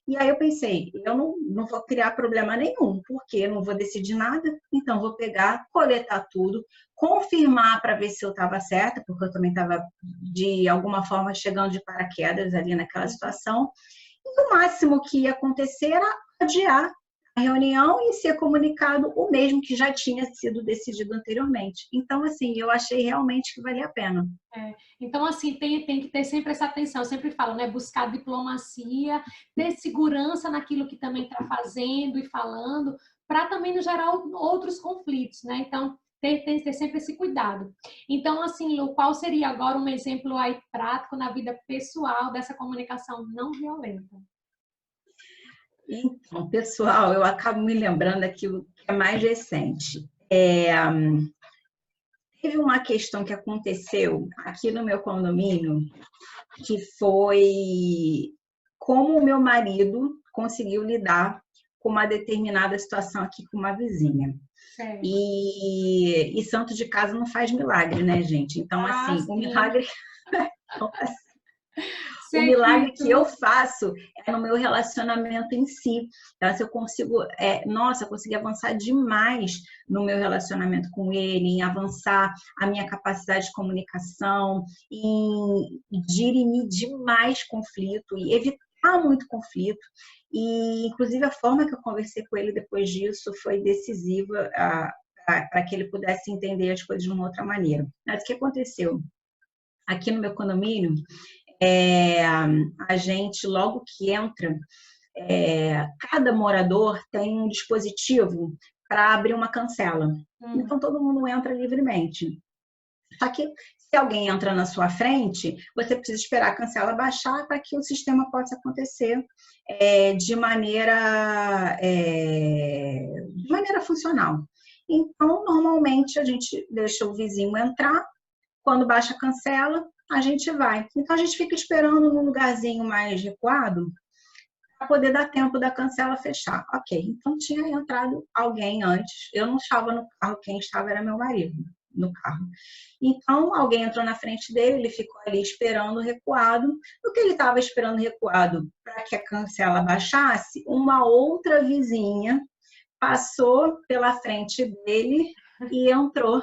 E aí eu pensei, eu não vou criar problema nenhum, porque eu não vou decidir nada, então vou pegar, coletar tudo, confirmar para ver se eu estava certa, porque eu também estava, de alguma forma, chegando de paraquedas ali naquela situação. E o máximo que ia acontecer era adiar a reunião e ser comunicado o mesmo que já tinha sido decidido anteriormente. Então, assim, eu achei realmente que valia a pena. Então, assim, tem que ter sempre essa atenção. Eu sempre falo, né? Buscar diplomacia, ter segurança naquilo que também está fazendo e falando, para também não gerar outros conflitos, né? Então, tem que ter sempre esse cuidado. Então, assim, Lu, qual seria agora um exemplo aí prático na vida pessoal dessa comunicação não violenta? Então, pessoal, eu acabo me lembrando daquilo que é mais recente. Teve uma questão que aconteceu aqui no meu condomínio, que foi como o meu marido conseguiu lidar com uma determinada situação aqui com uma vizinha. E santo de casa não faz milagre, né, gente? Então, assim, o milagre... O milagre que eu faço é no meu relacionamento em si. Então, se eu consigo, eu consegui avançar demais no meu relacionamento com ele, em avançar a minha capacidade de comunicação, em dirimir demais conflito e evitar muito conflito. E, inclusive, a forma que eu conversei com ele depois disso foi decisiva para que ele pudesse entender as coisas de uma outra maneira. Mas o que aconteceu? Aqui no meu condomínio, a gente, logo que entra, cada morador tem um dispositivo para abrir uma cancela. Então, todo mundo entra livremente. Só que, se alguém entra na sua frente, você precisa esperar a cancela baixar para que o sistema possa acontecer de maneira funcional. Então, normalmente, a gente deixa o vizinho entrar, quando baixa a cancela, a gente vai. Então, a gente fica esperando num lugarzinho mais recuado para poder dar tempo da cancela fechar. Ok, então tinha entrado alguém antes. Eu não estava no carro, quem estava era meu marido no carro. Então, alguém entrou na frente dele, ele ficou ali esperando recuado. No que ele estava esperando recuado para que a cancela baixasse, uma outra vizinha passou pela frente dele e entrou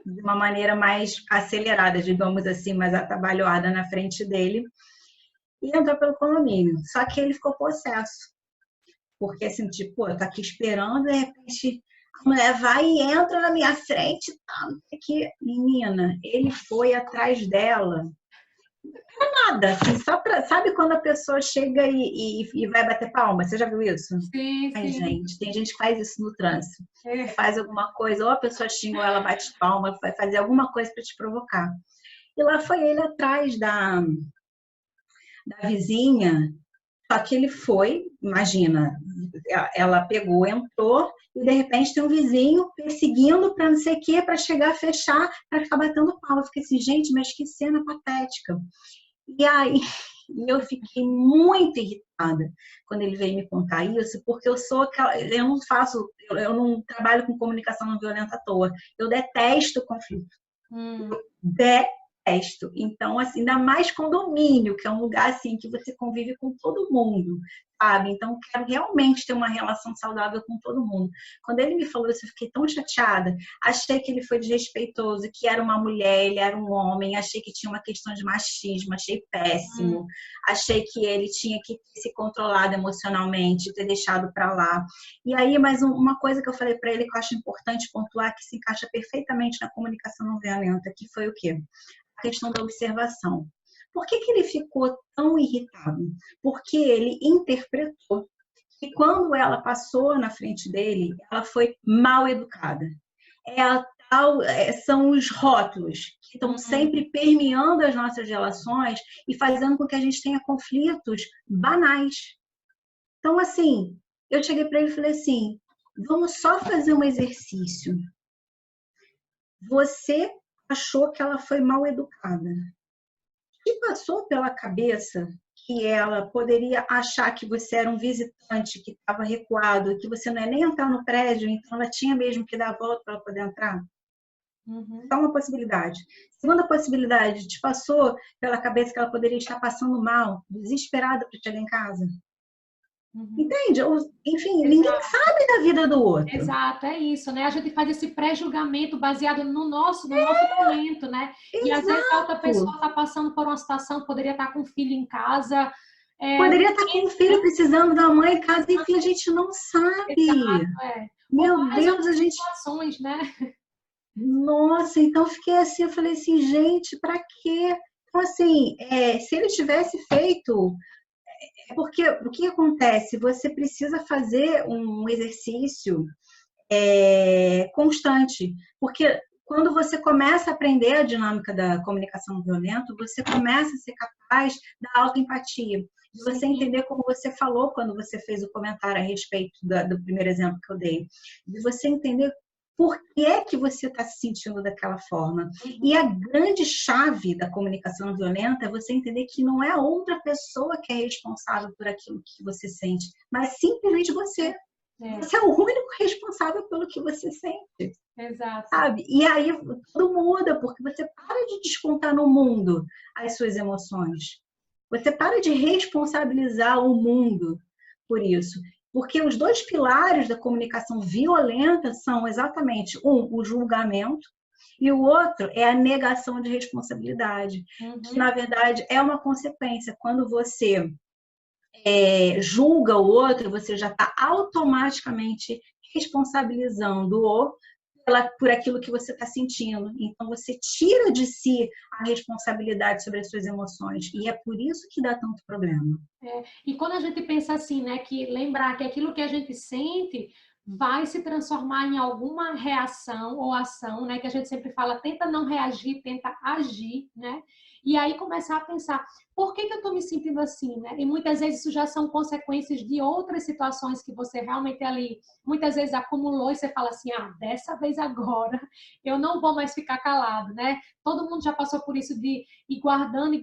de uma maneira mais acelerada, digamos assim, mais atabalhoada na frente dele, e entrou pelo condomínio. Só que ele ficou possesso. Porque assim, tipo, eu tô aqui esperando, de repente a mulher vai e entra na minha frente, tá, que menina, ele foi atrás dela. Nada, assim, só pra, sabe quando a pessoa chega e vai bater palma? Você já viu isso? Sim, Ai, sim. gente, tem gente que faz isso no trânsito. Faz alguma coisa, ou a pessoa xinga, ou ela bate palma, vai fazer alguma coisa para te provocar. E lá foi ele atrás da vizinha, só que ele foi, imagina, ela pegou, entrou, e de repente tem um vizinho perseguindo para não sei o quê, para chegar a fechar, para ficar batendo palma. Eu fiquei assim, gente, mas que cena patética. E aí, eu fiquei muito irritada quando ele veio me contar isso, porque eu sou aquela, eu não trabalho com comunicação não violenta à toa. Eu detesto conflito. Detesto. Então, assim, ainda mais condomínio, que é um lugar assim que você convive com todo mundo. sabe? Então, quero realmente ter uma relação saudável com todo mundo. Quando ele me falou isso, eu fiquei tão chateada. Achei que ele foi desrespeitoso, que era uma mulher, ele era um homem. Achei que tinha uma questão de machismo, achei péssimo. Achei que ele tinha que ter se controlado emocionalmente, ter deixado para lá. E aí, mais uma coisa que eu falei para ele que eu acho importante pontuar, que se encaixa perfeitamente na comunicação não violenta, que foi o quê? A questão da observação. Por que ele ficou tão irritado? Porque ele interpretou que quando ela passou na frente dele, ela foi mal educada. São os rótulos que estão sempre permeando as nossas relações e fazendo com que a gente tenha conflitos banais. Então, assim, eu cheguei para ele e falei assim, vamos só fazer um exercício. Você achou que ela foi mal educada. E passou pela cabeça que ela poderia achar que você era um visitante que estava recuado, que você não ia nem entrar no prédio, então ela tinha mesmo que dar a volta para poder entrar? É uma possibilidade. Segunda possibilidade, te passou pela cabeça que ela poderia estar passando mal, desesperada para chegar em casa? Entende? Enfim, ninguém sabe da vida do outro. Exato, é isso, né? A gente faz esse pré-julgamento baseado no nosso momento, né? E às vezes a outra pessoa está passando por uma situação, poderia estar com o filho em casa. Poderia estar com o filho precisando da mãe em casa, enfim, a gente não sabe. Exato, Meu Deus, a gente... situações, né? Nossa, então fiquei assim, eu falei assim, gente, para quê? Então, assim, se ele tivesse feito... Porque o que acontece? Você precisa fazer um exercício constante. Porque quando você começa a aprender a dinâmica da comunicação não violenta, você começa a ser capaz da autoempatia. De você entender como você falou quando você fez o comentário a respeito do primeiro exemplo que eu dei. De você entender por que é que você está se sentindo daquela forma. E a grande chave da comunicação não violenta é você entender que não é a outra pessoa que é responsável por aquilo que você sente, mas simplesmente você. Você é o único responsável pelo que você sente. Exato. Sabe? E aí tudo muda, porque você para de descontar no mundo as suas emoções. Você para de responsabilizar o mundo por isso. Porque os dois pilares da comunicação violenta são exatamente o julgamento, e o outro é a negação de responsabilidade. Que, na verdade, é uma consequência. Quando você julga o outro, você já está automaticamente responsabilizando-o por aquilo que você está sentindo. Então, você tira de si a responsabilidade sobre as suas emoções. E é por isso que dá tanto problema. E quando a gente pensa assim, né, que lembrar que aquilo que a gente sente vai se transformar em alguma reação ou ação, né, que a gente sempre fala, tenta não reagir, tenta agir, né? E aí começar a pensar, por que eu estou me sentindo assim, né? E muitas vezes isso já são consequências de outras situações que você realmente ali, muitas vezes acumulou e você fala assim, dessa vez agora eu não vou mais ficar calado, né? Todo mundo já passou por isso de ir guardando,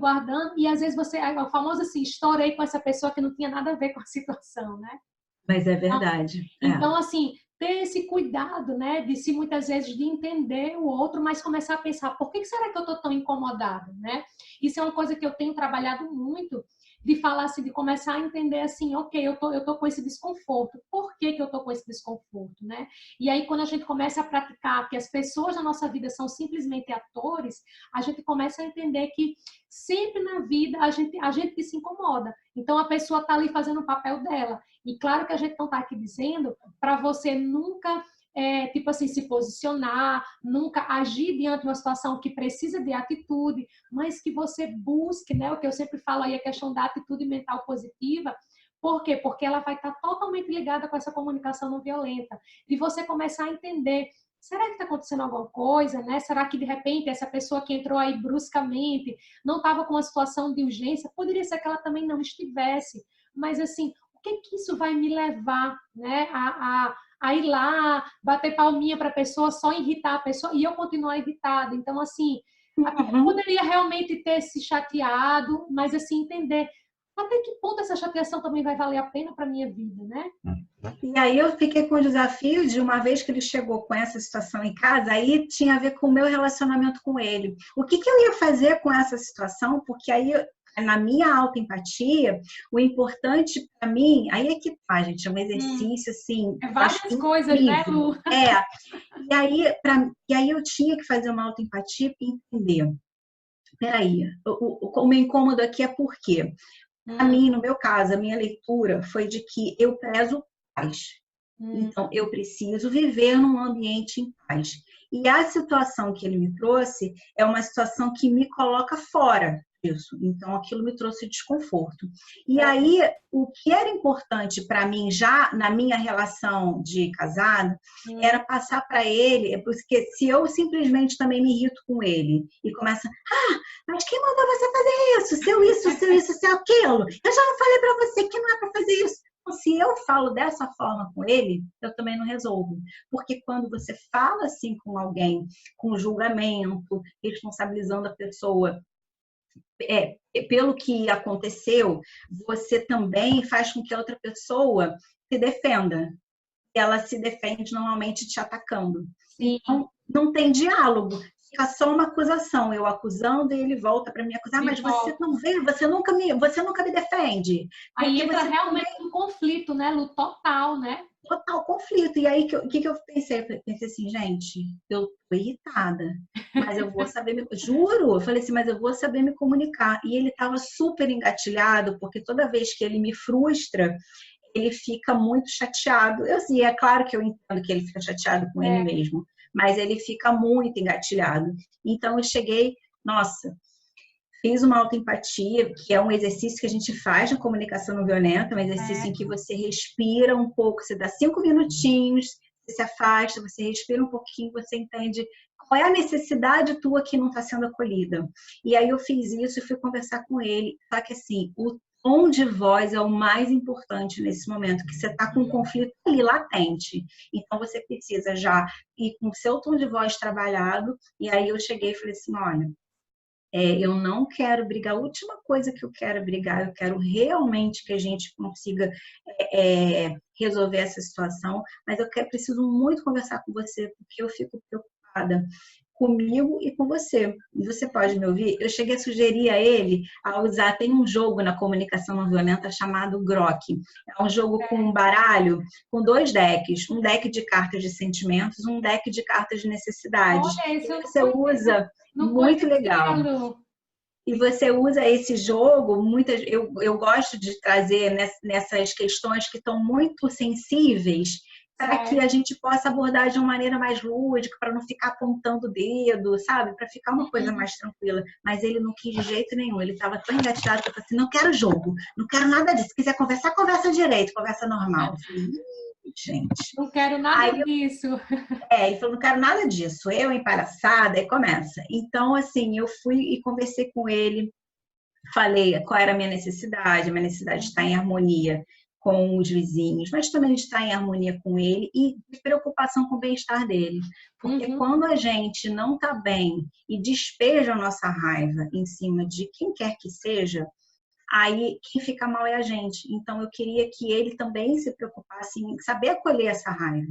e às vezes você, o famoso assim, estourei com essa pessoa que não tinha nada a ver com a situação, né? Mas é verdade. Então, assim, ter esse cuidado, né, de se muitas vezes de entender o outro, mas começar a pensar, por que será que eu estou tão incomodada, né? Isso é uma coisa que eu tenho trabalhado muito, de falar assim, de começar a entender assim, ok, eu tô com esse desconforto. Por que eu tô com esse desconforto, né? E aí, quando a gente começa a praticar que as pessoas da nossa vida são simplesmente atores, a gente começa a entender que sempre na vida a gente que se incomoda. Então, a pessoa tá ali fazendo o papel dela. E claro que a gente não tá aqui dizendo para você nunca tipo assim, se posicionar, nunca agir diante de uma situação que precisa de atitude, mas que você busque, né? O que eu sempre falo aí, a questão da atitude mental positiva. Por quê? Porque ela vai estar totalmente ligada com essa comunicação não violenta. De você começar a entender, será que está acontecendo alguma coisa, né? Será que, de repente, essa pessoa que entrou aí bruscamente não estava com uma situação de urgência? Poderia ser que ela também não estivesse. Mas, assim, o que isso vai me levar, né? A ir lá, bater palminha para a pessoa, só irritar a pessoa e eu continuar irritada. Então, assim, eu poderia realmente ter se chateado, mas, assim, entender até que ponto essa chateação também vai valer a pena para a minha vida, né? E aí eu fiquei com o desafio de, uma vez que ele chegou com essa situação em casa, aí tinha a ver com o meu relacionamento com ele. O que eu ia fazer com essa situação? Porque aí na minha autoempatia, o importante para mim, aí é que tá, gente, é um exercício, assim, É eu acho várias coisas, né, incrível. Lu? E aí eu tinha que fazer uma autoempatia e entender. Peraí, o meu incômodo aqui é por quê? Para Hum, mim, no meu caso, a minha leitura foi de que eu prezo paz. hum, Então, eu preciso viver num ambiente em paz. E a situação que ele me trouxe é uma situação que me coloca fora disso. Então, aquilo me trouxe desconforto. E é, aí, o que era importante para mim, já na minha relação de casado, era hum. passar para ele, porque se eu simplesmente também me irrito com ele e começa, mas quem mandou você fazer isso? Seu isso, seu aquilo. Eu já não falei para você que não é para fazer isso. Então, se eu falo dessa forma com ele, eu também não resolvo. Porque quando você fala assim com alguém, com julgamento, responsabilizando a pessoa pelo que aconteceu, você também faz com que a outra pessoa se defenda. Ela se defende normalmente te atacando. Sim, Então, não tem diálogo. Fica só uma acusação, eu acusando e ele volta para me acusar, de mas você volta. não vê, você nunca me defende, Aí porque entra você realmente no conflito, né, Lu? Total, né? total conflito. E aí, o que eu pensei? Eu pensei assim, gente, eu tô irritada, mas eu vou saber me... Juro, eu falei assim, mas eu vou saber me comunicar. E ele estava super engatilhado, porque toda vez que ele me frustra, ele fica muito chateado. Eu, assim, é claro que eu entendo que ele fica chateado com ele É, mesmo, mas ele fica muito engatilhado. Então, eu cheguei, nossa, fiz uma autoempatia, que é um exercício que a gente faz na comunicação não violenta, um exercício em é. que você respira um pouco, você dá 5 minutinhos, você se afasta, você respira um pouquinho, você entende qual é a necessidade tua que não está sendo acolhida. E aí eu fiz isso e fui conversar com ele. Só que assim, o tom de voz é o mais importante nesse momento, que você está com um conflito ali latente. Então você precisa já ir com o seu tom de voz trabalhado. E aí eu cheguei e falei assim, olha, eu não quero brigar. A última coisa que eu quero é brigar, eu quero realmente que a gente consiga resolver essa situação, mas preciso muito conversar com você, porque eu fico preocupada comigo e com você. E você pode me ouvir? Eu cheguei a sugerir a ele a usar, tem um jogo na comunicação não violenta chamado Grok. É um jogo com um baralho, com 2 decks, um deck de cartas de sentimentos, um deck de cartas de necessidades. Olha, esse E eu não você conheço. usa Não muito conhecia, legal. Lu. E você usa esse jogo, eu gosto de trazer nessas questões que estão muito sensíveis, para que a Certo. gente possa abordar de uma maneira mais lúdica, para não ficar apontando o dedo, sabe? Para ficar uma coisa Uhum. mais tranquila. Mas ele não quis de jeito nenhum, ele estava tão engatilhado que eu falei assim, não quero jogo, não quero nada disso. Se quiser conversar, conversa direito, conversa normal. Eu falei, gente. Não quero nada Aí disso. ele falou, não quero nada disso, eu em palhaçada, e começa. Então, assim, eu fui e conversei com ele, falei qual era a minha necessidade de estar em harmonia com os vizinhos, mas também de estar em harmonia com ele e de preocupação com o bem-estar dele. Porque Uhum. quando a gente não está bem e despeja a nossa raiva em cima de quem quer que seja, aí quem fica mal é a gente. Então eu queria que ele também se preocupasse em saber acolher essa raiva,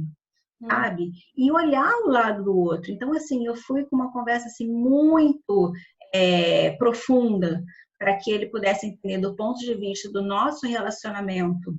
Uhum. sabe? E olhar o lado do outro. Então, assim, eu fui com uma conversa assim, muito profunda para que ele pudesse entender do ponto de vista do nosso relacionamento,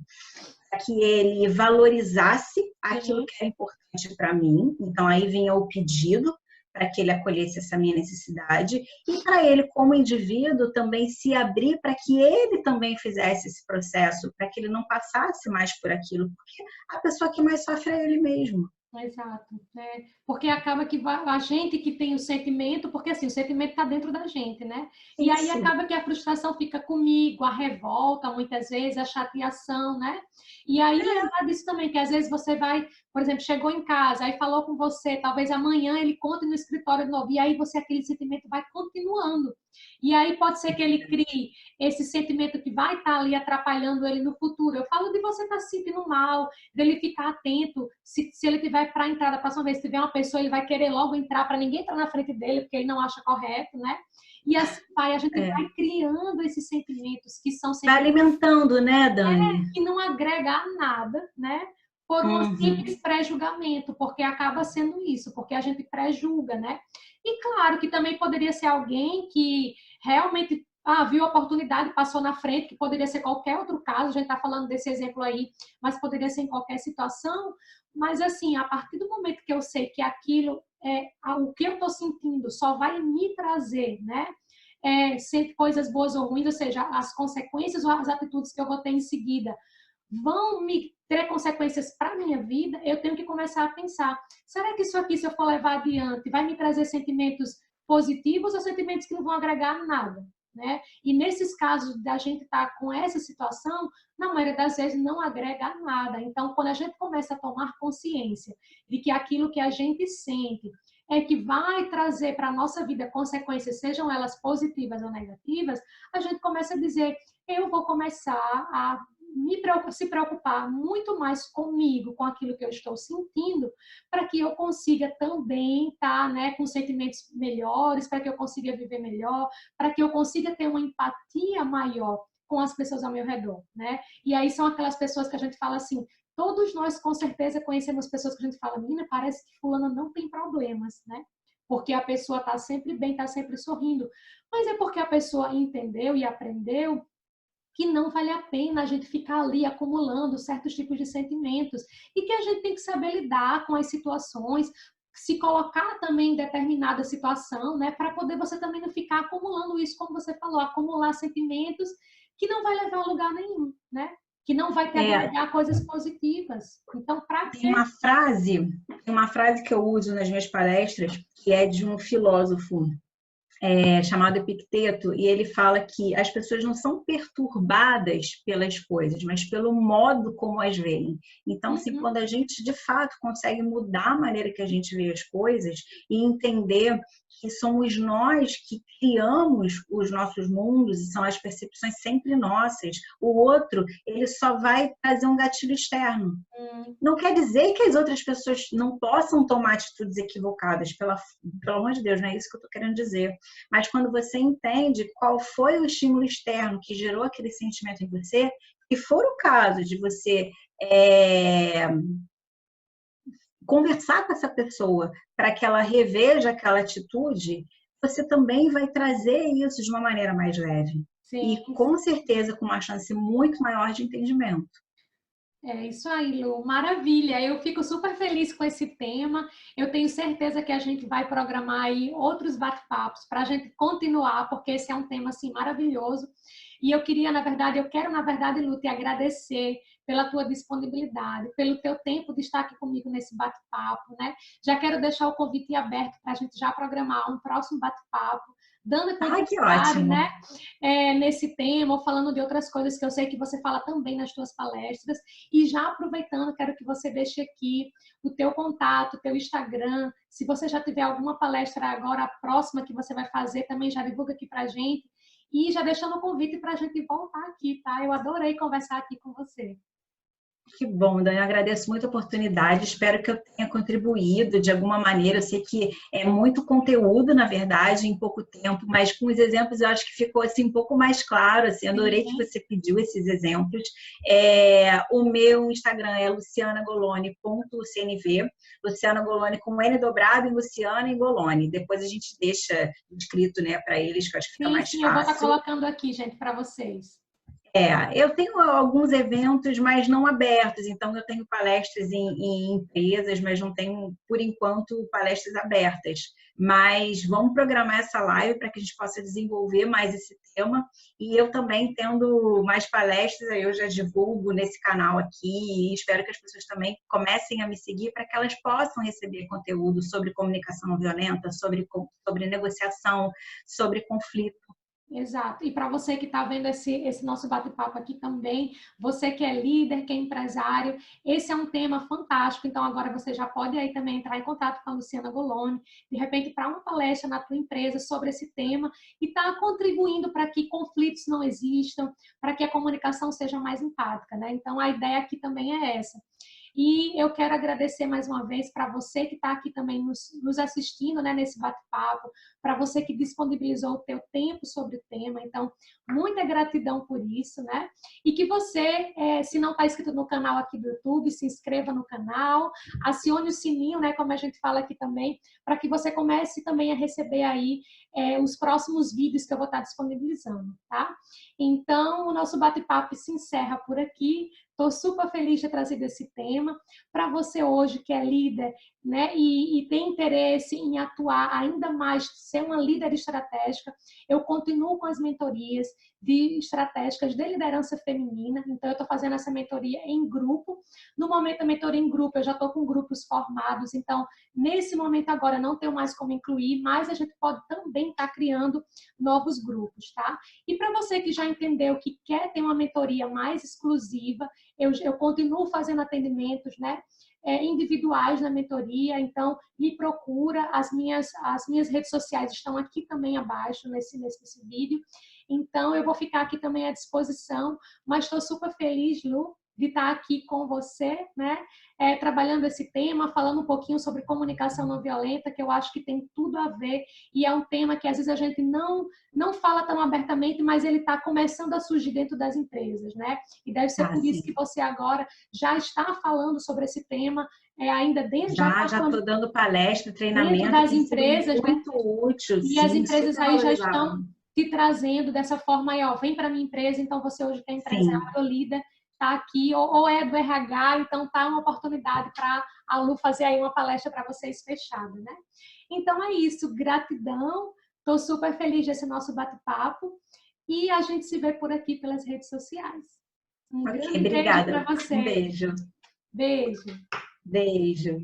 para que ele valorizasse aquilo Sim. que é importante para mim. Então, aí vinha o pedido para que ele acolhesse essa minha necessidade e para ele, como indivíduo, também se abrir para que ele também fizesse esse processo, para que ele não passasse mais por aquilo, porque a pessoa que mais sofre é ele mesmo. Exato, né? Porque acaba que a gente que tem o sentimento, porque assim, o sentimento está dentro da gente, né? E aí Isso. acaba que a frustração fica comigo, a revolta, muitas vezes, a chateação, né? E aí lembrar disso também, que às vezes você vai, por exemplo, chegou em casa, aí falou com você, talvez amanhã ele conte no escritório de novo, e aí você, aquele sentimento vai continuando. E aí pode ser que ele crie esse sentimento que vai estar ali atrapalhando ele no futuro. Eu falo de você estar se sentindo mal, dele ficar atento, se ele tiver para entrar da próxima vez, se tiver uma pessoa, ele vai querer logo entrar para ninguém entrar na frente dele, porque ele não acha correto, né? E assim vai, a gente vai criando esses sentimentos que são Vai sentimentos alimentando, né, Dani? que não agregam a nada, né? Por um Uhum. simples pré-julgamento, porque acaba sendo isso, porque a gente pré-julga, né? E claro que também poderia ser alguém que realmente viu a oportunidade, passou na frente, que poderia ser qualquer outro caso, a gente está falando desse exemplo aí, mas poderia ser em qualquer situação. Mas, assim, a partir do momento que eu sei que aquilo, o que eu estou sentindo só vai me trazer, né? Sempre coisas boas ou ruins, ou seja, as consequências ou as atitudes que eu vou ter em seguida vão me ter consequências para a minha vida, eu tenho que começar a pensar, será que isso aqui, se eu for levar adiante, vai me trazer sentimentos positivos ou sentimentos que não vão agregar nada, né? E nesses casos da gente estar com essa situação, na maioria das vezes não agrega nada. Então, quando a gente começa a tomar consciência de que aquilo que a gente sente que vai trazer para a nossa vida consequências, sejam elas positivas ou negativas, a gente começa a dizer, eu vou começar a se preocupar muito mais comigo, com aquilo que eu estou sentindo, para que eu consiga também estar, né, com sentimentos melhores, para que eu consiga viver melhor, para que eu consiga ter uma empatia maior com as pessoas ao meu redor, né? E aí são aquelas pessoas que a gente fala assim, todos nós com certeza conhecemos pessoas que a gente fala, menina, parece que fulana não tem problemas, né? Porque a pessoa está sempre bem, está sempre sorrindo. Mas é porque a pessoa entendeu e aprendeu que não vale a pena a gente ficar ali acumulando certos tipos de sentimentos e que a gente tem que saber lidar com as situações, se colocar também em determinada situação, né, para poder você também não ficar acumulando isso, como você falou, acumular sentimentos que não vai levar a lugar nenhum, né? Que não vai te agregar coisas positivas. Então, para quê? Tem uma frase que eu uso nas minhas palestras, que é de um filósofo chamado Epicteto, e ele fala que as pessoas não são perturbadas pelas coisas, mas pelo modo como as veem. Então, assim, quando a gente, de fato, consegue mudar a maneira que a gente vê as coisas e entender que somos nós que criamos os nossos mundos e são as percepções sempre nossas, o outro, ele só vai trazer um gatilho externo. Não quer dizer que as outras pessoas não possam tomar atitudes equivocadas, pelo amor de Deus, não é isso que eu estou querendo dizer. Mas quando você entende qual foi o estímulo externo que gerou aquele sentimento em você, se for o caso de você conversar com essa pessoa para que ela reveja aquela atitude, você também vai trazer isso de uma maneira mais leve. Sim. E com certeza com uma chance muito maior de entendimento. É isso aí, Lu. Maravilha. Eu fico super feliz com esse tema. Eu tenho certeza que a gente vai programar aí outros bate-papos para a gente continuar, porque esse é um tema assim maravilhoso. E eu quero, na verdade, Lu, te agradecer pela tua disponibilidade, pelo teu tempo de estar aqui comigo nesse bate-papo, né? Já quero deixar o convite aberto para a gente já programar um próximo bate-papo, dando continuidade, né, nesse tema, ou falando de outras coisas que eu sei que você fala também nas tuas palestras. E já aproveitando, quero que você deixe aqui o teu contato, o teu Instagram. Se você já tiver alguma palestra agora próxima que você vai fazer, também já divulga aqui pra gente. E já deixando o convite para a gente voltar aqui, tá? Eu adorei conversar aqui com você. Que bom, Dani, eu agradeço muito a oportunidade, espero que eu tenha contribuído de alguma maneira. Eu sei que é muito conteúdo, na verdade, em pouco tempo, mas com os exemplos eu acho que ficou assim um pouco mais claro, assim, adorei que você pediu esses exemplos. O meu Instagram é lucianagoloni.cnv, Luciana Goloni com N dobrado e Luciana e Goloni. Depois a gente deixa escrito, né, para eles, que eu acho que fica mais fácil. Sim, eu vou estar colocando aqui, gente, para vocês. Eu tenho alguns eventos, mas não abertos. Então, eu tenho palestras em empresas, mas não tenho, por enquanto, palestras abertas. Mas vamos programar essa live para que a gente possa desenvolver mais esse tema. E eu também, tendo mais palestras, eu já divulgo nesse canal aqui. E espero que as pessoas também comecem a me seguir para que elas possam receber conteúdo sobre comunicação não violenta, sobre negociação, sobre conflito. Exato. E para você que está vendo esse nosso bate-papo aqui também, você que é líder, que é empresário, esse é um tema fantástico. Então, agora você já pode aí também entrar em contato com a Luciana Goloni, de repente, para uma palestra na tua empresa sobre esse tema e estar contribuindo para que conflitos não existam, para que a comunicação seja mais empática, né? Então, a ideia aqui também é essa. E eu quero agradecer mais uma vez para você que está aqui também nos assistindo, né, nesse bate-papo, para você que disponibilizou o teu tempo sobre o tema. Então, muita gratidão por isso, né? E que você, se não está inscrito no canal aqui do YouTube, se inscreva no canal, acione o sininho, né, como a gente fala aqui também, para que você comece também a receber aí os próximos vídeos que eu vou estar disponibilizando, tá? Então, o nosso bate-papo se encerra por aqui. Estou super feliz de ter trazido esse tema para você hoje que é líder, né, e tem interesse em atuar ainda mais, ser uma líder estratégica. Eu continuo com as mentorias de estratégicas de liderança feminina, então eu estou fazendo essa mentoria em grupo. No momento a mentoria em grupo, eu já estou com grupos formados, então nesse momento agora não tenho mais como incluir, mas a gente pode também estar criando novos grupos, tá? E para você que já entendeu que quer ter uma mentoria mais exclusiva, eu continuo fazendo atendimentos, né, individuais na mentoria, então me procura, as minhas redes sociais estão aqui também abaixo nesse vídeo, então eu vou ficar aqui também à disposição, mas estou super feliz, Lu, de estar aqui com você, né, trabalhando esse tema, falando um pouquinho sobre comunicação não violenta, que eu acho que tem tudo a ver, e é um tema que às vezes a gente não fala tão abertamente, mas ele está começando a surgir dentro das empresas, né? E deve ser por isso que você agora já está falando sobre esse tema, ainda dentro... Já estou dando palestra, treinamento, dentro das empresas, muito útil, e sim, as empresas aí já valorizado. estão te trazendo dessa forma aí, ó, vem para minha empresa, então você hoje tem empresário ou líder, tá aqui, ou é do RH, então tá uma oportunidade para a Lu fazer aí uma palestra para vocês fechada, né? Então é isso, gratidão, estou super feliz desse nosso bate-papo e a gente se vê por aqui pelas redes sociais. Um grande beijo para você. Um beijo. Beijo. Beijo.